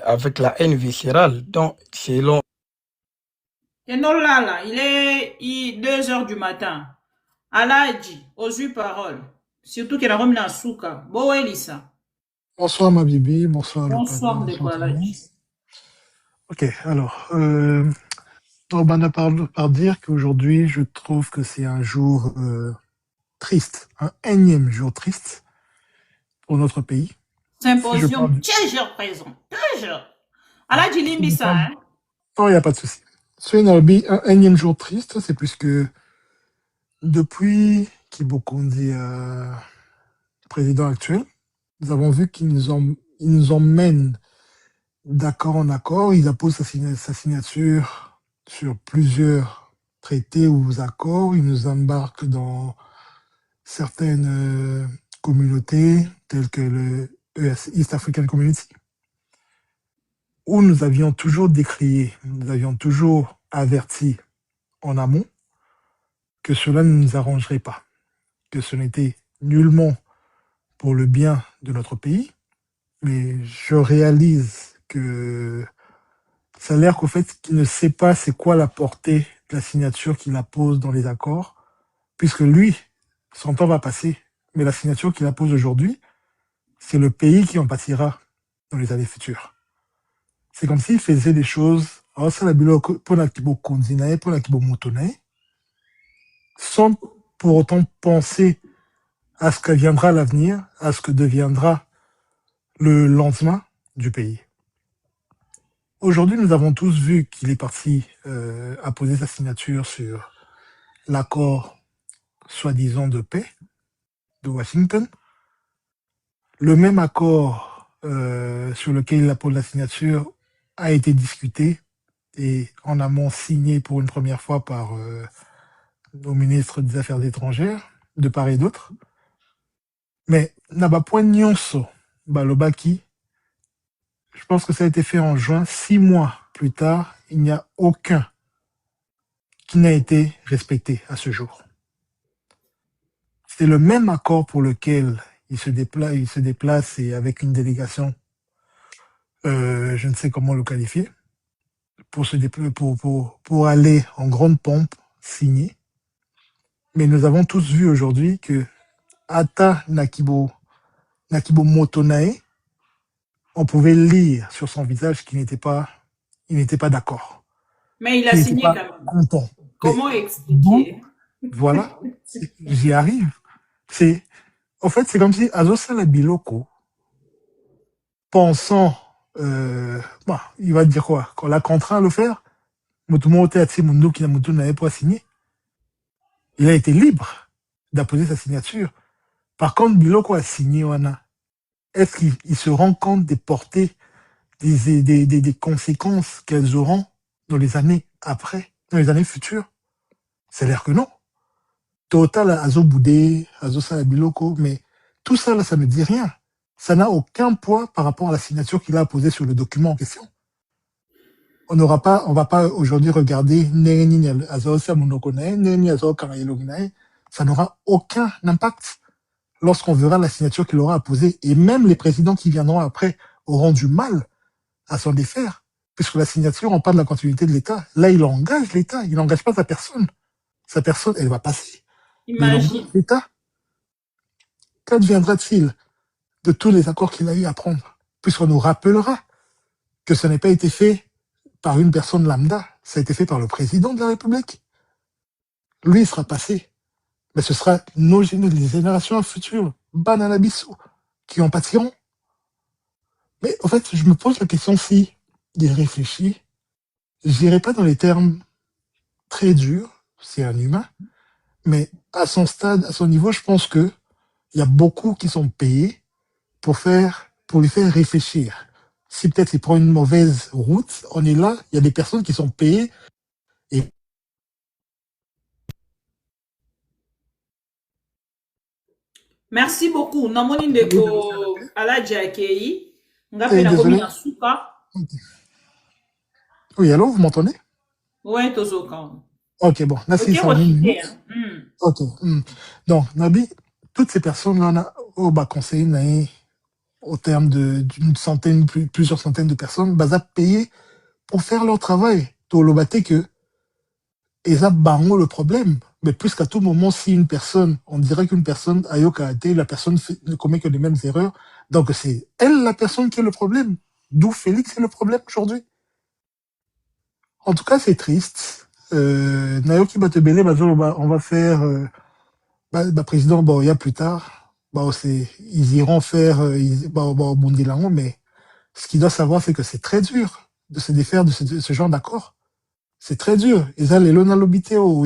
avec la haine viscérale. Donc, selon... Et non là, il est 2 heures du matin. Aladji, aux yeux paroles. Surtout qu'il a remis dans Souka. Bon, Elissa. Bonsoir ma bibi, bonsoir le Bonsoir, papa, Ndeko bonsoir tout le monde. Aladji. Ok, alors, on va par dire qu'aujourd'hui, je trouve que c'est un jour triste, un énième jour triste pour notre pays. Symposium, toujours présent, toujours. Aladji Limbissa, hein? Non, il n'y a pas de souci. C'est un énième jour triste, c'est puisque depuis Kibokondi, président actuel, nous avons vu qu'il nous emmène d'accord en accord. Il appose sa signature sur plusieurs traités ou accords. Il nous embarque dans certaines communautés, telles que le East African Community, où nous avions toujours décrié, nous avions toujours averti en amont que cela ne nous arrangerait pas, que ce n'était nullement pour le bien de notre pays, mais je réalise que ça a l'air qu'au fait qu'il ne sait pas c'est quoi la portée de la signature qu'il appose dans les accords, puisque lui, son temps va passer, mais la signature qu'il appose aujourd'hui, c'est le pays qui en pâtira dans les années futures. C'est comme s'il faisait des choses sans pour autant penser à ce que viendra l'avenir, à ce que deviendra le lendemain du pays. Aujourd'hui, nous avons tous vu qu'il est parti apposer sa signature sur l'accord soi-disant de paix de Washington. Le même accord sur lequel il appose la signature a été discuté et en amont signé pour une première fois par nos ministres des Affaires étrangères, de part et d'autre. Mais Naba Point Nyonso, Balobaki, je pense que ça a été fait en juin. 6 mois plus tard, il n'y a aucun qui n'a été respecté à ce jour. C'est le même accord pour lequel il se déplace et avec une délégation, je ne sais comment le qualifier, pour aller en grande pompe signer. Mais nous avons tous vu aujourd'hui que Ata Nakibo Motonae, on pouvait lire sur son visage qu'il n'était pas d'accord. Mais il a signé quand même. Content. Comment expliquer? Voilà, j'y arrive. En fait, c'est comme si Azosala Biloko, pensant, il va dire quoi? Qu'on l'a contraint à le faire, n'avait pas signé. Il a été libre d'apposer sa signature. Par contre, Biloko a signé, est-ce qu'il se rend compte des portées, des conséquences qu'elles auront dans les années après, dans les années futures? C'est l'air que non. Total, Azo Boudé, Azo Salabiloko, mais tout ça, là, ça ne dit rien. Ça n'a aucun poids par rapport à la signature qu'il a apposée sur le document en question. on va pas aujourd'hui regarder Neni Azo Samunokone, Neni Azo Karayeloginae. Ça n'aura aucun impact lorsqu'on verra la signature qu'il aura à poser. Et même les présidents qui viendront après auront du mal à s'en défaire, puisque la signature, on parle de la continuité de l'État. Là, il engage l'État, il n'engage pas sa personne. Sa personne, elle va passer. Mais il engage Imagine. l'État. Qu'adviendra-t-il de tous les accords qu'il a eu à prendre? Puisqu'on nous rappellera que ça n'a pas été fait par une personne lambda, ça a été fait par le président de la République. Lui, il sera passé. Mais ce sera les générations futures, Bananabiso, qui en pâtiront. Mais en fait, je me pose la question si il réfléchit. Je n'irai pas dans les termes très durs, c'est un humain, mais à son stade, à son niveau, je pense que il y a beaucoup qui sont payés pour lui faire réfléchir. Si peut-être il prend une mauvaise route, on est là, il y a des personnes qui sont payées et Merci beaucoup. Namoni ndeko Aladji Akei. Ngape na komi désolé. na suka. Oui, allô, vous m'entendez? Ouais, tozokan. Ok, bon, là, c'est Ok, ça. refité. Ok. Donc, Nabi, toutes ces personnes-là, on a au bas conseil, au terme d'une centaine, plusieurs centaines de personnes, bah, payé pour faire leur travail. Tout le bâté que, et ça, bango le problème. Mais puisqu'à tout moment, si une personne, on dirait qu'une personne a eu karaté, la personne ne commet que les mêmes erreurs, donc c'est elle la personne qui est le problème. D'où Félix est le problème aujourd'hui. En tout cas, c'est triste. Nayoki Batebele, on va faire, président Boya plus tard. Ils iront faire, au Bundilango, mais ce qu'il doit savoir, c'est que c'est très dur de se défaire de ce genre d'accord. C'est très dur. Et ça, les lonalobité en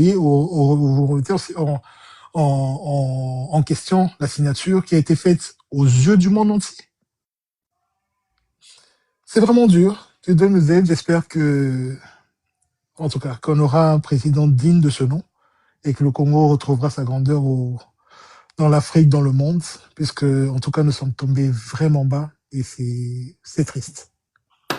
question la signature qui a été faite aux yeux du monde entier. C'est vraiment dur. Que Dieu nous aide. J'espère que, en tout cas, qu'on aura un président digne de ce nom et que le Congo retrouvera sa grandeur dans l'Afrique, dans le monde, puisque, en tout cas, nous sommes tombés vraiment bas et c'est triste.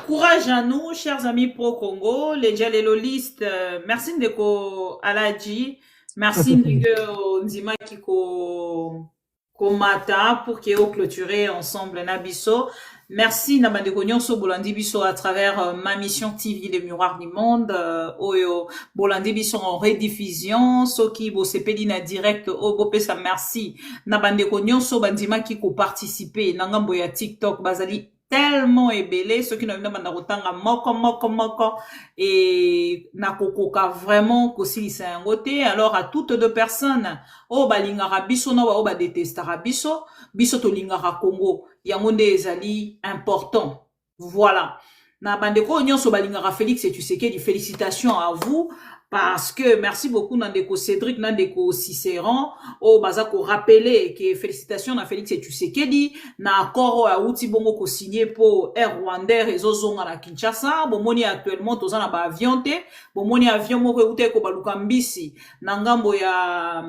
Courage à nous, chers amis pro-Congo, les dialélologistes. Merci Ndeko Aladji. Merci Ndeko Nzima Kiko Komata pour qu'il ait clôturé ensemble Nabiso. Merci Nabandeko Nyonso Bolandi Biso à travers ma mission TV, les miroirs du monde. Oyo Bolandi Biso en rediffusion. Soki Bo Sepelina direct. Oh Bopesa merci. Nabandeko Nyonso Bandima Kiko participer. Nangambo ya TikTok Bazali tellement ébélé, ceux qui n'ont pas de moko, et nakokoka vraiment kosi isangote. Alors, à toutes deux personnes, oh, balingara biso, no, oh, détestara biso, biso to lingara Congo, yamonde ezali important. Voilà. Na bandeko, nyonso balingara Félix et tu sais que félicitations à vous. Parce que, merci beaucoup, Nandeko Cédric, Nandeko Cicéron, oh, bazako rappeler que félicitations à Félix et Tshisekedi, na accord à outi bongo ko signé pour Air Rwanda, réseau zonga na Kinshasa, bomoni actuellement, toza na ba avion te, bomoni avion moko ute ko baluka mbisi, na ngambo ya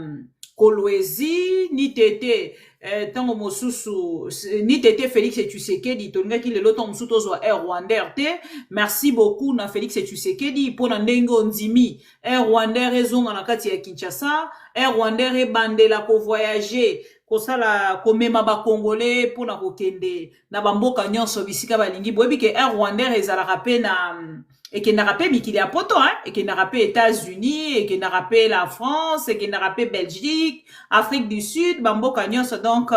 Kolwezi, ni tete, tango mosusu, ni tete Félix et Tshisekedi, tonga ki le loto msuto zo Air Rwanda te, merci beaucoup na Félix et Tshisekedi, pona ndengo nzimi, Air Rwanda rezonga na kati ya Kinshasa, Air Rwanda rebandela ko voyager, kosala komema ba congolais pona kokende na bamboka nyonso bisika balingi boyebi ke Air Rwanda ezalaka pe na ekendaka pe mikili ya poto, ekendaka pe États-Unis, ekendaka pe la France, ekendaka pe Belgique, Afrique du Sud, bamboka nyonso. Donc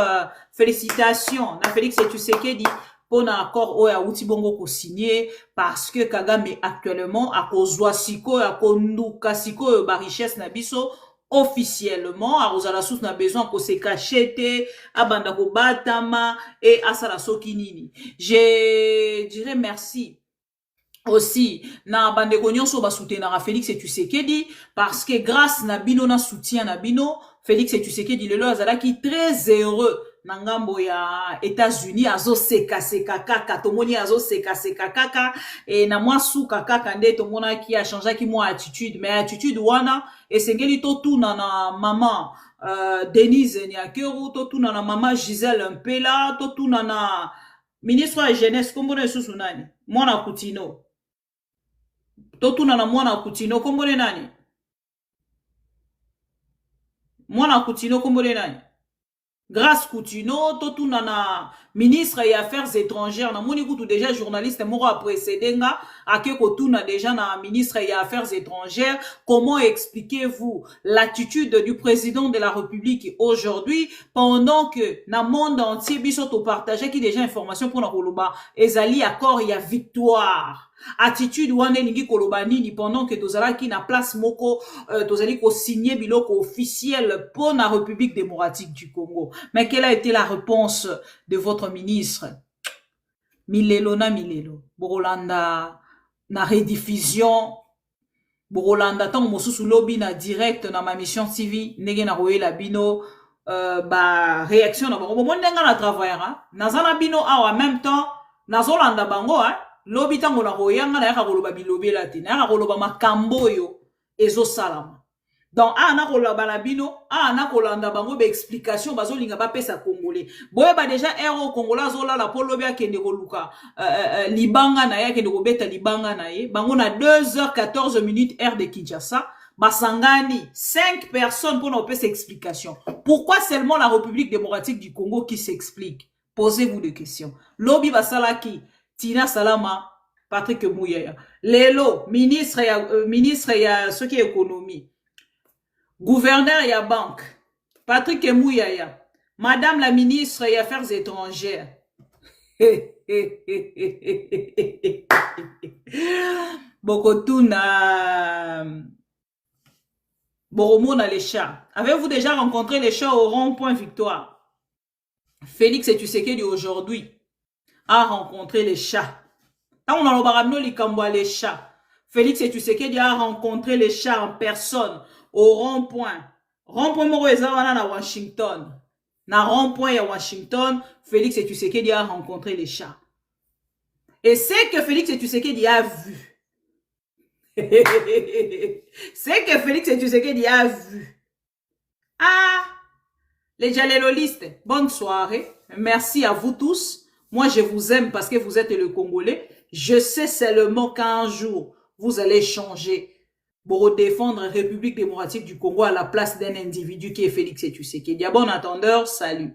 félicitations na Félix et Tshisekedi pour un accord oya outi bongo ko signé parce que Kagame actuellement a kozwa siko a konduka siko ba richesse na biso officiellement a rozala sous na besoin ko se cachete abanda ko batama et asala soki nini. Je dirais merci aussi na bandeko nyonso ba soutenir Félix et Tshisekedi parce que grâce na bino na soutien na bino Félix et Tshisekedi lelo azalaki très heureux na ngambo ya États-Unis azo seka kaka tomoni azo seka kaka et na mwa suka kaka nde tomona ki a changé ki mwa attitude mais attitude wana esengeli to tuna na maman Denise Nyakeru to tuna na maman Gisèle Mpela to tuna na ministre de jeunesse kombo na susu nani mwana Kutino totuna na mwana Kutino kombone nani? Mwana Kutino kombone nani? Grâce Coutinho, totuna na ministre des Affaires étrangères, na moni kutu déjà journaliste moko a précédé nga, ake kotuna déjà na ministre des Affaires étrangères, comment expliquez-vous l'attitude du président de la République aujourd'hui, pendant que na monde entier biso to partager qui déjà information pour na koloba, ezali accord ya victoire. Attitude wane ningi koloba nini pendant que tozala ki na place moko tozali ko signer biloko officiel pour la République démocratique du Congo. Mais quelle a été la réponse de votre ministre? Milelo na milelo. Borolanda na rediffusion. Borolanda tango mosusu lobby na direct na ma mission TV ndenge na royela bino ba réaction na bango. Bon ndenga na travaillera. Nazana bino awa en même temps nazolanda bango lobi tango na royanga na yaka koloba bilobela te na yaka koloba makambo yo ezo salama. Donc na koloba na bino na kolanda bango be explication bazolinga ba pesa congolais. Boye ba déjà héros congolais zola la polobi akende koluka libanga na yake ndeko beta libanga na ye bango na 2h14 heure de Kinshasa. Basangani 5 personnes pour nous pesa explication. Pourquoi seulement la République démocratique du Congo qui s'explique? Posez-vous des questions. Lobi basalaki Tina Salama, Patrick Mouyaya. Lelo, ministre ya ce qui est économie. Gouverneur ya banque. Patrick Mouyaya. Madame la ministre des Affaires étrangères. Bokotuna. Boromona les chats. Avez-vous déjà rencontré les chats au rond-point Victoire? Félix et Tshisekedi aujourd'hui a rencontré les chats. On a les chats. Félix et Tshisekedi a rencontré les chats en personne au rond-point. Rond-point à Washington. Na rond-point à Washington, Félix et Tshisekedi a rencontré les chats. Et c'est que Félix et Tshisekedi a vu. C'est que Félix et Tshisekedi a vu. Les jalélolistes, bonne soirée. Merci à vous tous. Moi, je vous aime parce que vous êtes le Congolais. Je sais seulement qu'un jour, vous allez changer pour défendre la République démocratique du Congo à la place d'un individu qui est Félix Tshisekedi. Bon attendeur, salut.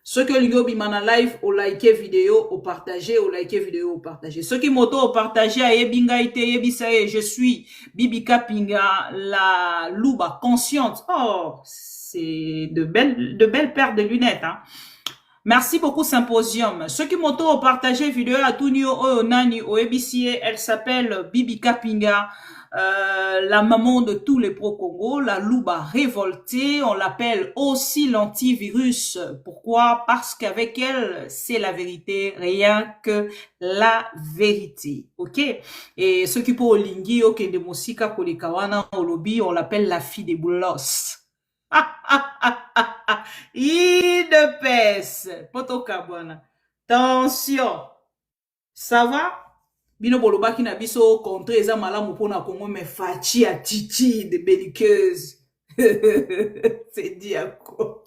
Ceux qui ont bimana live, au liker vidéo, au partager, au liker vidéo, au partager. Ceux qui m'ont au partager, je suis Bibi Kapinga, la louba consciente. Oh, c'est de belles paires de lunettes, hein. Merci beaucoup Symposium. Ceux qui m'ont partagé vidéo à Tunio Nani au EBCA, elle s'appelle Bibi Kapinga, la maman de tous les pro-Congo, la louba révoltée, on l'appelle aussi l'antivirus. Pourquoi? Parce qu'avec elle, c'est la vérité, rien que la vérité. Ok? Et ceux qui pour Lingi, ok, de Mosika, Kolikawana, au lobby, on l'appelle la fille des boulos. De pèse. Potokabwana. Attention. Ça va? Bino boloba ki na biso contre eza malamu pona Congo me fachi a titi de belliqueuse. C'est dit à quoi?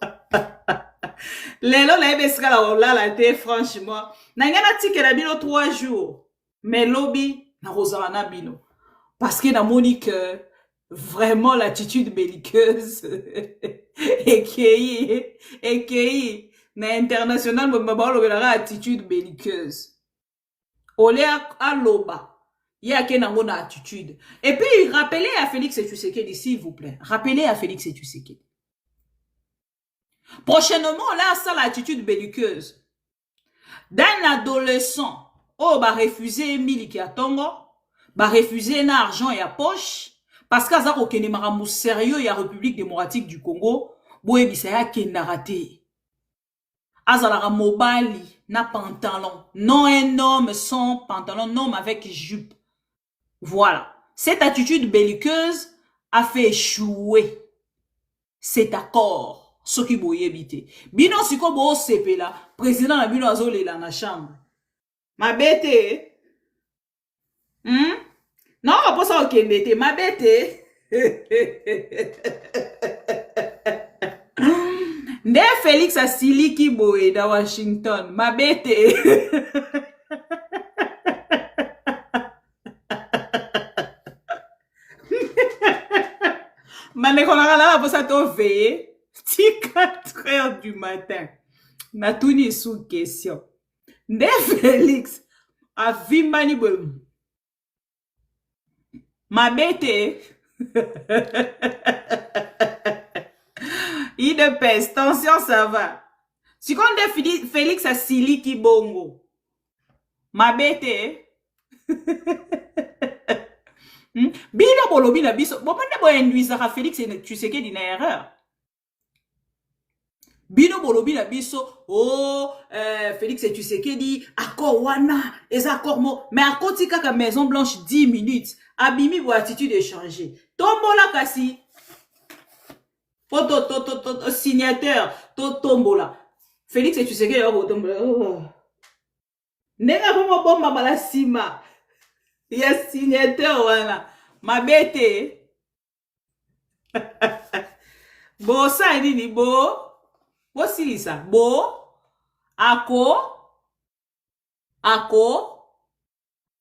Lelo na ebeska la te franchement. Na ngana tikela bino 3 jours. Mais lobby na rozana bino. Parce que na monique vraiment l'attitude belliqueuse et qui na international mabalo attitude belliqueuse olé à loba ya ke nango na attitude. Et puis rappelez à Félix Tshisekedi s'il vous plaît, rappelez à Félix Tshisekedi prochainement là ça l'attitude belliqueuse d'un adolescent ba refuser miliki ya tongo ba refuser na argent ya poche parce que azako kene makambo sérieux ya République démocratique du Congo boye bisaya kendarate azala mobali na pantalon, non un homme sans pantalon, non avec jupe. Voilà, cette attitude belliqueuse a fait échouer cet accord. Ce qui boye bité. Bino siko bo sepe la président na bino azole la na chambre. Ma bête. Non, pas ça ok bête, ma bête. Nde Félix asiliki boye da Washington, ma bête. Manekonakala pour ça to veiller. 4 heures du matin. Na tuni sous question. Nde Félix a vimani bon. Ma bête. Il de peste. Tension, ça va. Si on dit Félix a sili ki bongo. Ma bête. Bino bolobi na biso. Bon, mande bo induisera Félix et tu sais qu'il y a une erreur. Bino bolobi na biso. Oh, Félix et tu sais qu'il dit accord wana. Et accord mo. Mais à côté kaka Maison Blanche 10 minutes. Abimi bo attitude échangée. Tombola kasi. Photo, signateur. Tombola. Félix et tu sais qu'il y a tombola. Nega como bomba bala sima. Il y a signateur, voilà. Ma bête. Bo, ça, il dit, bo. Bo, si, ça. Bo. Ako.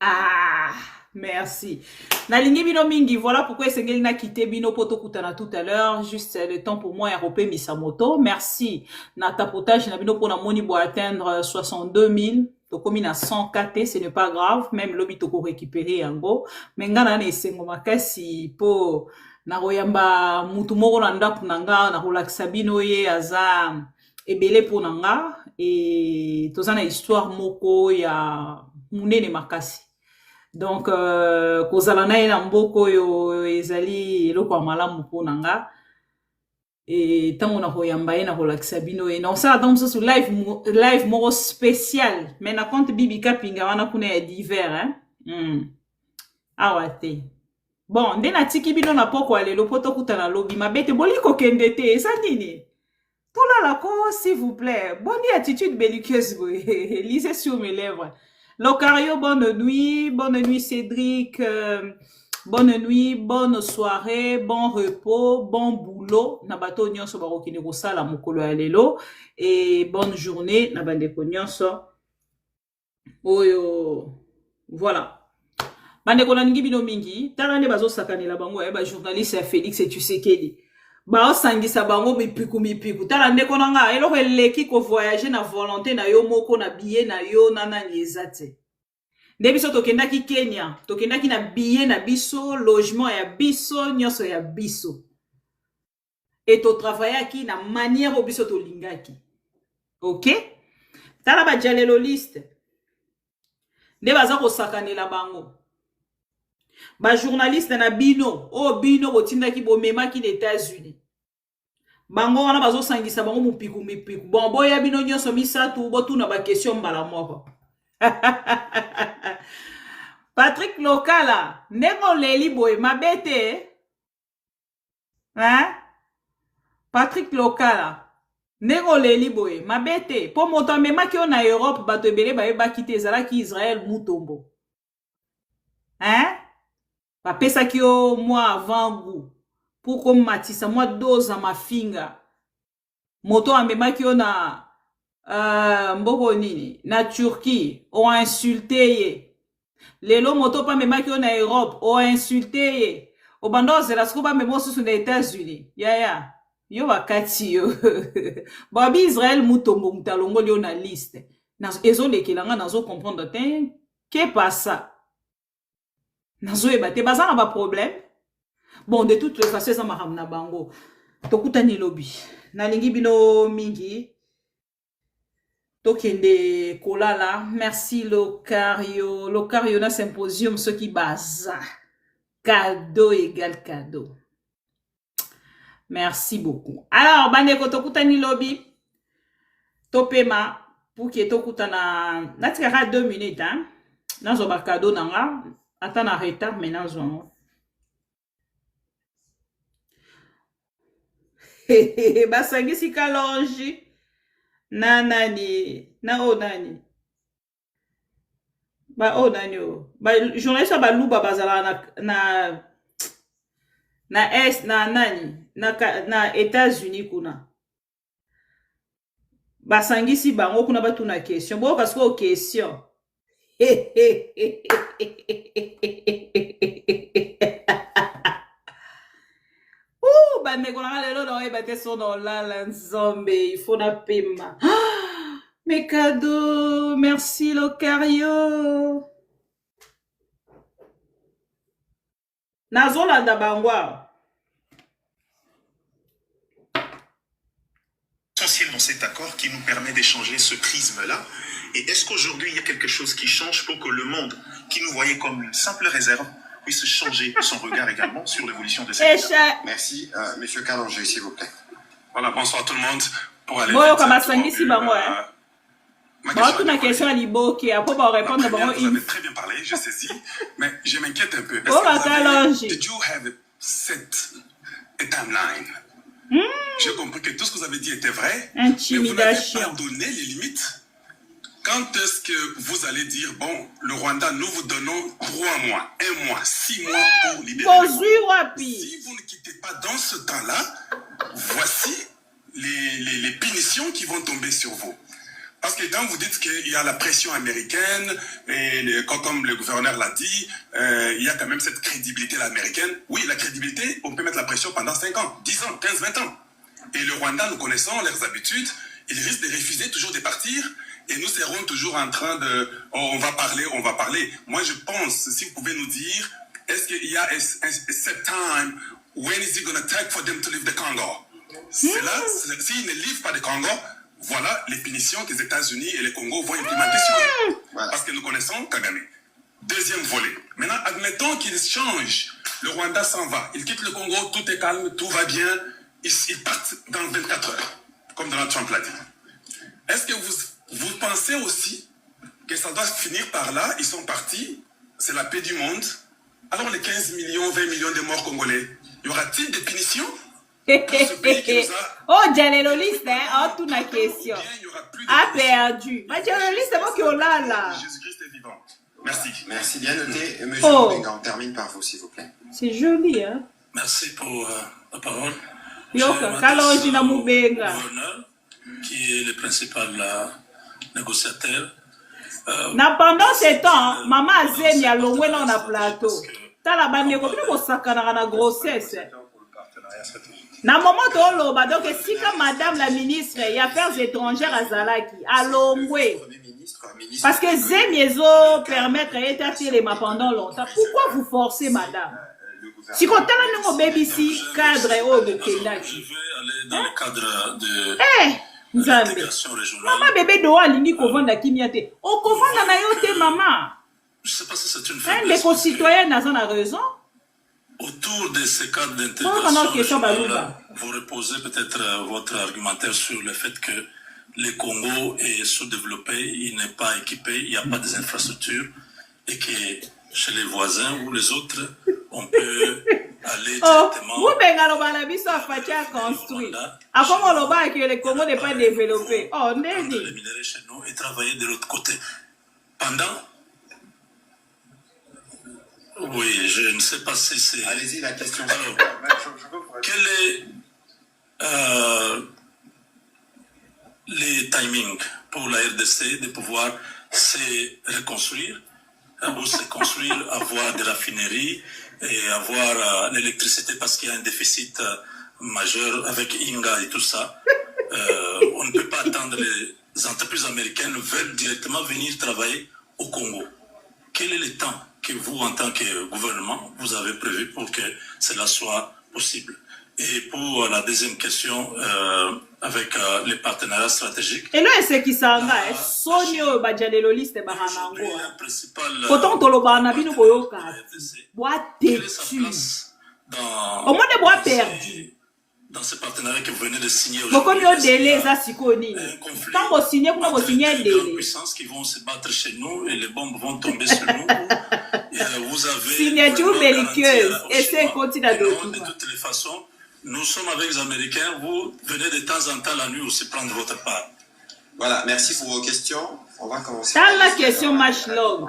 Ah. Merci. Nalingi bino mingi. Voilà pourquoi Sengeli n'a quitté bino poto kutana tout à l'heure. Juste le temps pour moi, Europé Misamoto. Merci. Na tapotage, na bino pour na moni bo atteindre 62 000. Comme il a 100 KT, ce n'est pas grave. Même l'obit toko récupérer en gros. Mais ngana ne sengo makasi po na royamba mutu moko na ndaku nanga na relaxa bino ye aza ebele po nanga et tozana histoire moko ya munene makasi. Donc kozala na ina mboko yo ezali eloko malamu po nanga. Et tant on a royamba na relaxa bino et non ça donc sur live moro spécial mais na compte bibika pinga wana kuna d'hiver hein ah ouais bon ndena tiki bino na poko alelo poto kutana lobi mabete boliko kende te ça nini tout là ko s'il vous plaît bonne attitude belliqueuse lisez sur mes lèvres Locario bonne nuit Cédric bonne nuit, bonne soirée, bon repos, bon boulot. Nabato nyonso barokine kosala mokolo ya lelo et bonne journée na bandeko nyonso. Oyo voilà. Bandeko na ngi bino mingi, tala ne bazo sakanela bango ba journaliste ya Félix et tu sais keli. Ba osangisa bango mipiku. Tala ndeko nanga eloko eleki ko voyager na volonté na yo moko na billet na yo nana nyezate. Debiso tokendaki Kenya, tokendaki na billet na biso, logement ya biso, nyonso ya biso. Et to travaillaki na manière obiso to lingaki. OK? Tala ba jalelo liste. Nde baza ko sakanela bango. Ba journaliste na bino, o bino botindaki bomemaki les États-Unis. Bango wana bazo sangisa bango mupiku. Bon boya bino nyonso misatu botuna ba question mbala moko. Patrick Lokala, nengo leli boy, mabete. Hein? Patrick Lokala, nengo leli boy, mabete. Po moto mema ki na Europe, bato ebele ba eba kite zala ki Israël mutombo. Hein? Ba pesa ki yo moi avant goût. Pour comme matisa, moi 12 à ma finga. Moto amema ki yo na mboko nini na Turquie ont insulté ye lelo moto pa mema ki na Europe ont insulté ye obando zela skuba memo susu na États-Unis ya yo bakati yo babi Israël mutombo mutalongo lio na liste na ezo lekelanga nazo comprendre te que passa nazo ebate bazana ba problème bon de toute façon ça ma ramna bango tokutani lobi na lingi bino mingi Tokende kolala, merci Locario. Locario na symposium, ce qui baza. Cadeau égale cadeau. Merci beaucoup. Alors, bandeko tokutani lobby. Topema, pour que tokutana, natikara 2 minutes, hein. Nazo ba cadeau nanga. Attends en retard, mais nazo. Basangisi kalonji. Na nani ba o nani o ba journaliste ba luba bazala na nani na États-Unis kuna basangisi bango kuna batu na question bo parce que question bandeko na nga lelo naoyeba te so na olala nzambe il faut na pema. Mes cadeaux, merci Locario. Nazolanda bangwa. Essentiel dans cet accord qui nous permet d'échanger ce prisme-là. Et est-ce qu'aujourd'hui, il y a quelque chose qui change pour que le monde, qui nous voyait comme une simple réserve, puisse changer son regard également sur l'évolution de cette étape? Merci. Monsieur Kalonji, s'il vous plaît. Voilà, bonsoir tout le monde. Pour aller Bon, vite, comme Sangisi bango, hein. Bon, ma question à Liboki, après, on répondre vous avez très bien parlé, je saisis, mais je m'inquiète un peu. Oh, Did you have set a timeline? J'ai compris que tout ce que vous avez dit était vrai, mais vous n'avez pas donné les limites. Quand est-ce que vous allez dire, bon, le Rwanda, nous vous donnons 3 mois, 1 mois, 6 mois pour libérer le Congo. Si vous ne quittez pas dans ce temps-là, voici les punitions qui vont tomber sur vous. Parce que quand vous dites qu'il y a la pression américaine, et comme le gouverneur l'a dit, il y a quand même cette crédibilité américaine. Oui, la crédibilité, on peut mettre la pression pendant 5 ans, 10 ans, 15, 20 ans. Et le Rwanda, nous connaissons leurs habitudes, ils risquent de refuser toujours de partir, et nous serons toujours en train de... Oh, on va parler. Moi, je pense, si vous pouvez nous dire, est-ce qu'il y a a set time, when is it going to take for them to leave the Congo? C'est là, s'ils ne livrent pas le Congo, voilà les punitions que les États-Unis et le Congo vont implémenter sur eux. Voilà. Parce que nous connaissons Kagame. Deuxième volet. Maintenant, admettons qu'il change. Le Rwanda s'en va. Il quitte le Congo, tout est calme, tout va bien. Ils partent dans 24 heures, comme Donald Trump l'a dit. Est-ce que vous pensez aussi que ça doit finir par là? Ils sont partis, c'est la paix du monde. Alors les 15 millions, 20 millions de morts congolais, y aura-t-il des punitions? Oh, Djaleloliste, hein, oh, toute la question. A perdu. Ma Djaleloliste, c'est moi qui ai là. Jésus-Christ est vivant. Merci. Merci, bien noté. Monsieur Mobenga, on termine par vous, s'il vous plaît. C'est joli, hein. Merci pour la parole. Yoka, Kalonji na Mobenga. Qui est le principal négociateur. Pendant ce temps, maman Azem y a longé dans le plateau. T'as la bande de ko sakana na grossesse. Na moment toloba donc si comme madame la ministre des affaires étrangères à Zalaki à Longwe. Parce que Zem yezo permettre d'établir les mains pendant longtemps. Pourquoi vous forcez madame? Si quand on a un baby si cadre au Bokendaki. Je vais aller dans le cadre de l'intégration régionale. Maman bébé doit l'ini kovanda kimiate. O kovanda na yote maman. Je sais pas si c'est une faiblesse. Les concitoyens n'ont raison. Autour de ces cadres d'intégration régionale, vous reposez peut-être votre argumentaire sur le fait que le Congo est sous-développé, il n'est pas équipé, il n'y a pas des infrastructures et que chez les voisins ou les autres, on peut aller directement. Vous avez construit. Comment on va que le Congo n'est pas développé? Oh, on est dit. Les minéraux chez nous et travailler de l'autre côté. Pendant. Oui, je ne sais pas si c'est. Allez-y, la question. Alors, quel est les timings pour la RDC de pouvoir se reconstruire ou se construire, avoir des raffineries et avoir l'électricité parce qu'il y a un déficit majeur avec Inga et tout ça. On ne peut pas attendre, les entreprises américaines veulent directement venir travailler au Congo. Quel est le temps que vous, en tant que gouvernement, vous avez prévu pour que cela soit possible? Et pour la deuxième question, avec les partenariats stratégiques. Et là, c'est qui s'en va, Sonio Badjaleloliste Bahanango. Pourtant, Toloba Nabino Boyoka. Bois têtu. Au moins de bois perdu. Dans ces partenariats que vous venez de signer aujourd'hui. Pourquoi délai ça Sikoni? Quand vous signez, comment vous signez un délai? Les puissances qui vont se battre chez nous et les bombes vont tomber sur nous. Vous avez signature belliqueuse et c'est continue à de toutes les façons. Nous sommes avec les Américains. Vous venez de temps en temps la nuit aussi prendre votre part. Voilà, merci pour vos questions. On va commencer. Dans la question match long.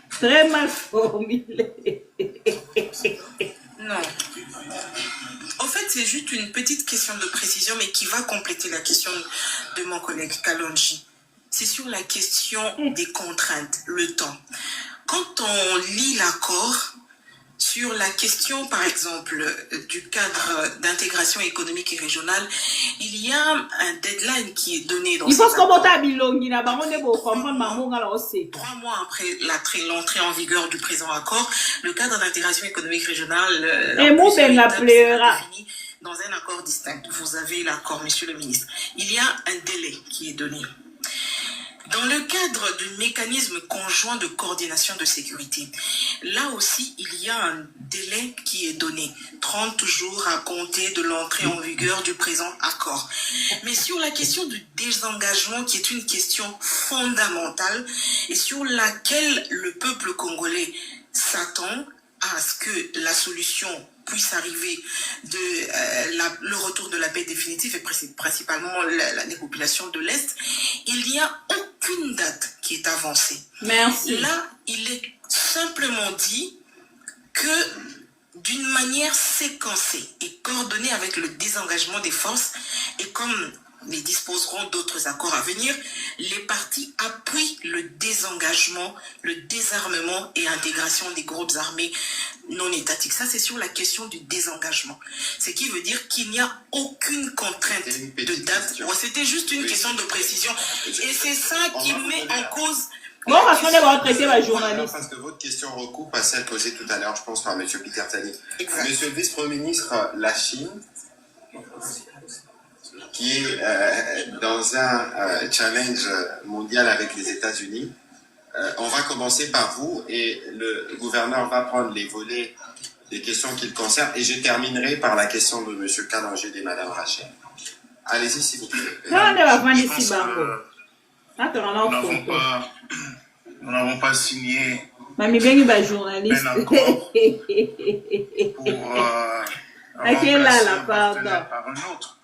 Très mal formulée. Non. En fait, c'est juste une petite question de précision, mais qui va compléter la question de mon collègue Kalonji. C'est sur la question des contraintes, le temps. Quand on lit l'accord, sur la question, par exemple, du cadre d'intégration économique et régionale, il y a un deadline qui est donné dans Il faut ces que accords. 3 mois après l'entrée en vigueur du présent accord, le cadre d'intégration économique régionale Et moi, ben la pleura. dans un accord distinct. Vous avez l'accord, monsieur le ministre. Il y a un délai qui est donné. Dans le cadre du mécanisme conjoint de coordination de sécurité, là aussi, il y a un délai qui est donné, 30 jours à compter de l'entrée en vigueur du présent accord. Mais sur la question du désengagement, qui est une question fondamentale et sur laquelle le peuple congolais s'attend à ce que la solution puisse arriver de le retour de la paix définitive et principalement les populations de l'Est, il n'y a aucune date qui est avancée. Merci. Là, il est simplement dit que d'une manière séquencée et coordonnée avec le désengagement des forces, et comme ils disposeront d'autres accords à venir, les partis appuient le désengagement, le désarmement et intégration des groupes armés non étatiques. Ça, c'est sur la question du désengagement. Ce qui veut dire qu'il n'y a aucune contrainte de date. Ouais, c'était juste une question de précision. Et c'est ça qui met en cause... Bon, parce qu'on est traité par journaliste. Parce que votre question recoupe à celle posée tout à l'heure, je pense, par M. Peter Tani. Monsieur le vice-premier ministre, la Chine, qui est dans un challenge mondial avec les États-Unis. On va commencer par vous et le gouverneur va prendre les volets des questions qui le concernent et je terminerai par la question de M. Kalonji et de Mme Rachel. Allez-y, s'il vous plaît. Nous n'avons pas signé un accord pour remplacer un partenaire par un autre.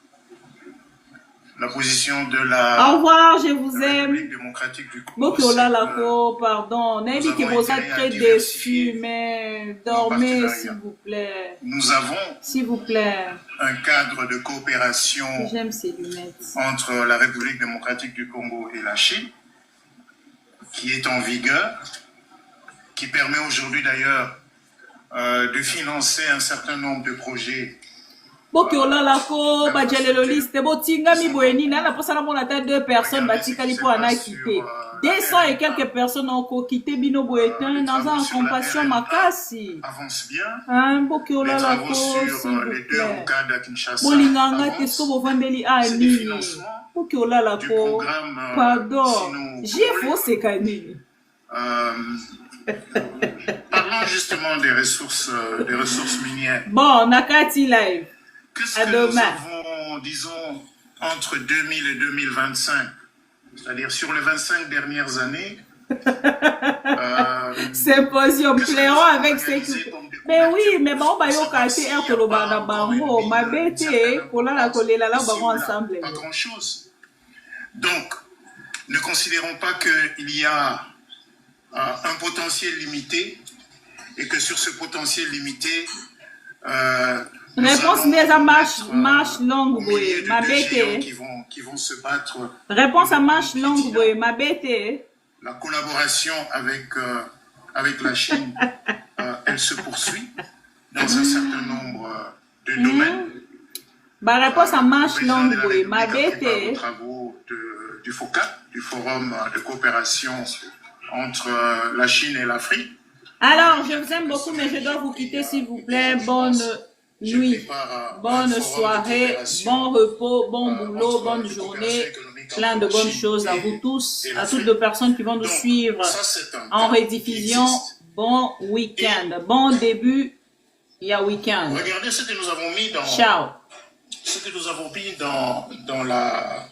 La position de la Au revoir, je vous République aime. démocratique du Congo, Beaucoup c'est là, que pardon. On a dit que avons vous êtes intérêt à très diversifier déçus, mais dormez, partenariats. s'il vous plaît. nous avons S'il vous plaît. un cadre de coopération J'aime ces lunettes. entre la République démocratique du Congo et la Chine, qui est en vigueur, qui permet aujourd'hui d'ailleurs de financer un certain nombre de projets. Boki olala ko bajelelo liste botinga mi boyeni na posa na mona ta 2 personnes batikali po ana quitté 200 et quelques personnes ont quitté bino boyetin dans un compassion makasi Avance bien. hein boki Les olala travaux ko sur s'il vous les 2 plaît rocades à Kinshasa bolinganga te avancent. so bovandeli a C'est des nini financements boki olala du ko programme pardon j'ai faussé kanini Parlons justement des ressources minières. bon nakati live Qu'est-ce à que nous demain avons, disons, entre 2000 et 2025, c'est-à-dire sur les 25 dernières années, symposium clairons avec ces mais oui mais bon ba yo kati er koloba na bango mabete kolala kolela la bango ensemble pas grand-chose. Donc, ne considérons pas qu'il y a un potentiel limité et que sur ce potentiel limité, réponse des à marche longue boy mabete qui vont se battre. réponse à marche longue boy mabete La collaboration avec la Chine, elle se poursuit dans un certain nombre de domaines. Bah réponse à marche longue boy mabete Aux travaux du FOCA, du Forum de coopération entre la Chine et l'Afrique. alors je vous aime beaucoup mais je dois vous quitter s'il vous plaît bonne nuit bonne soirée bon repos bon boulot bonne journée plein de bonnes choses à vous tous à toutes les personnes qui vont nous suivre en rediffusion bon week-end bon début il y a week-end Regardez ce que nous avons mis dans, ciao ce que nous avons mis dans la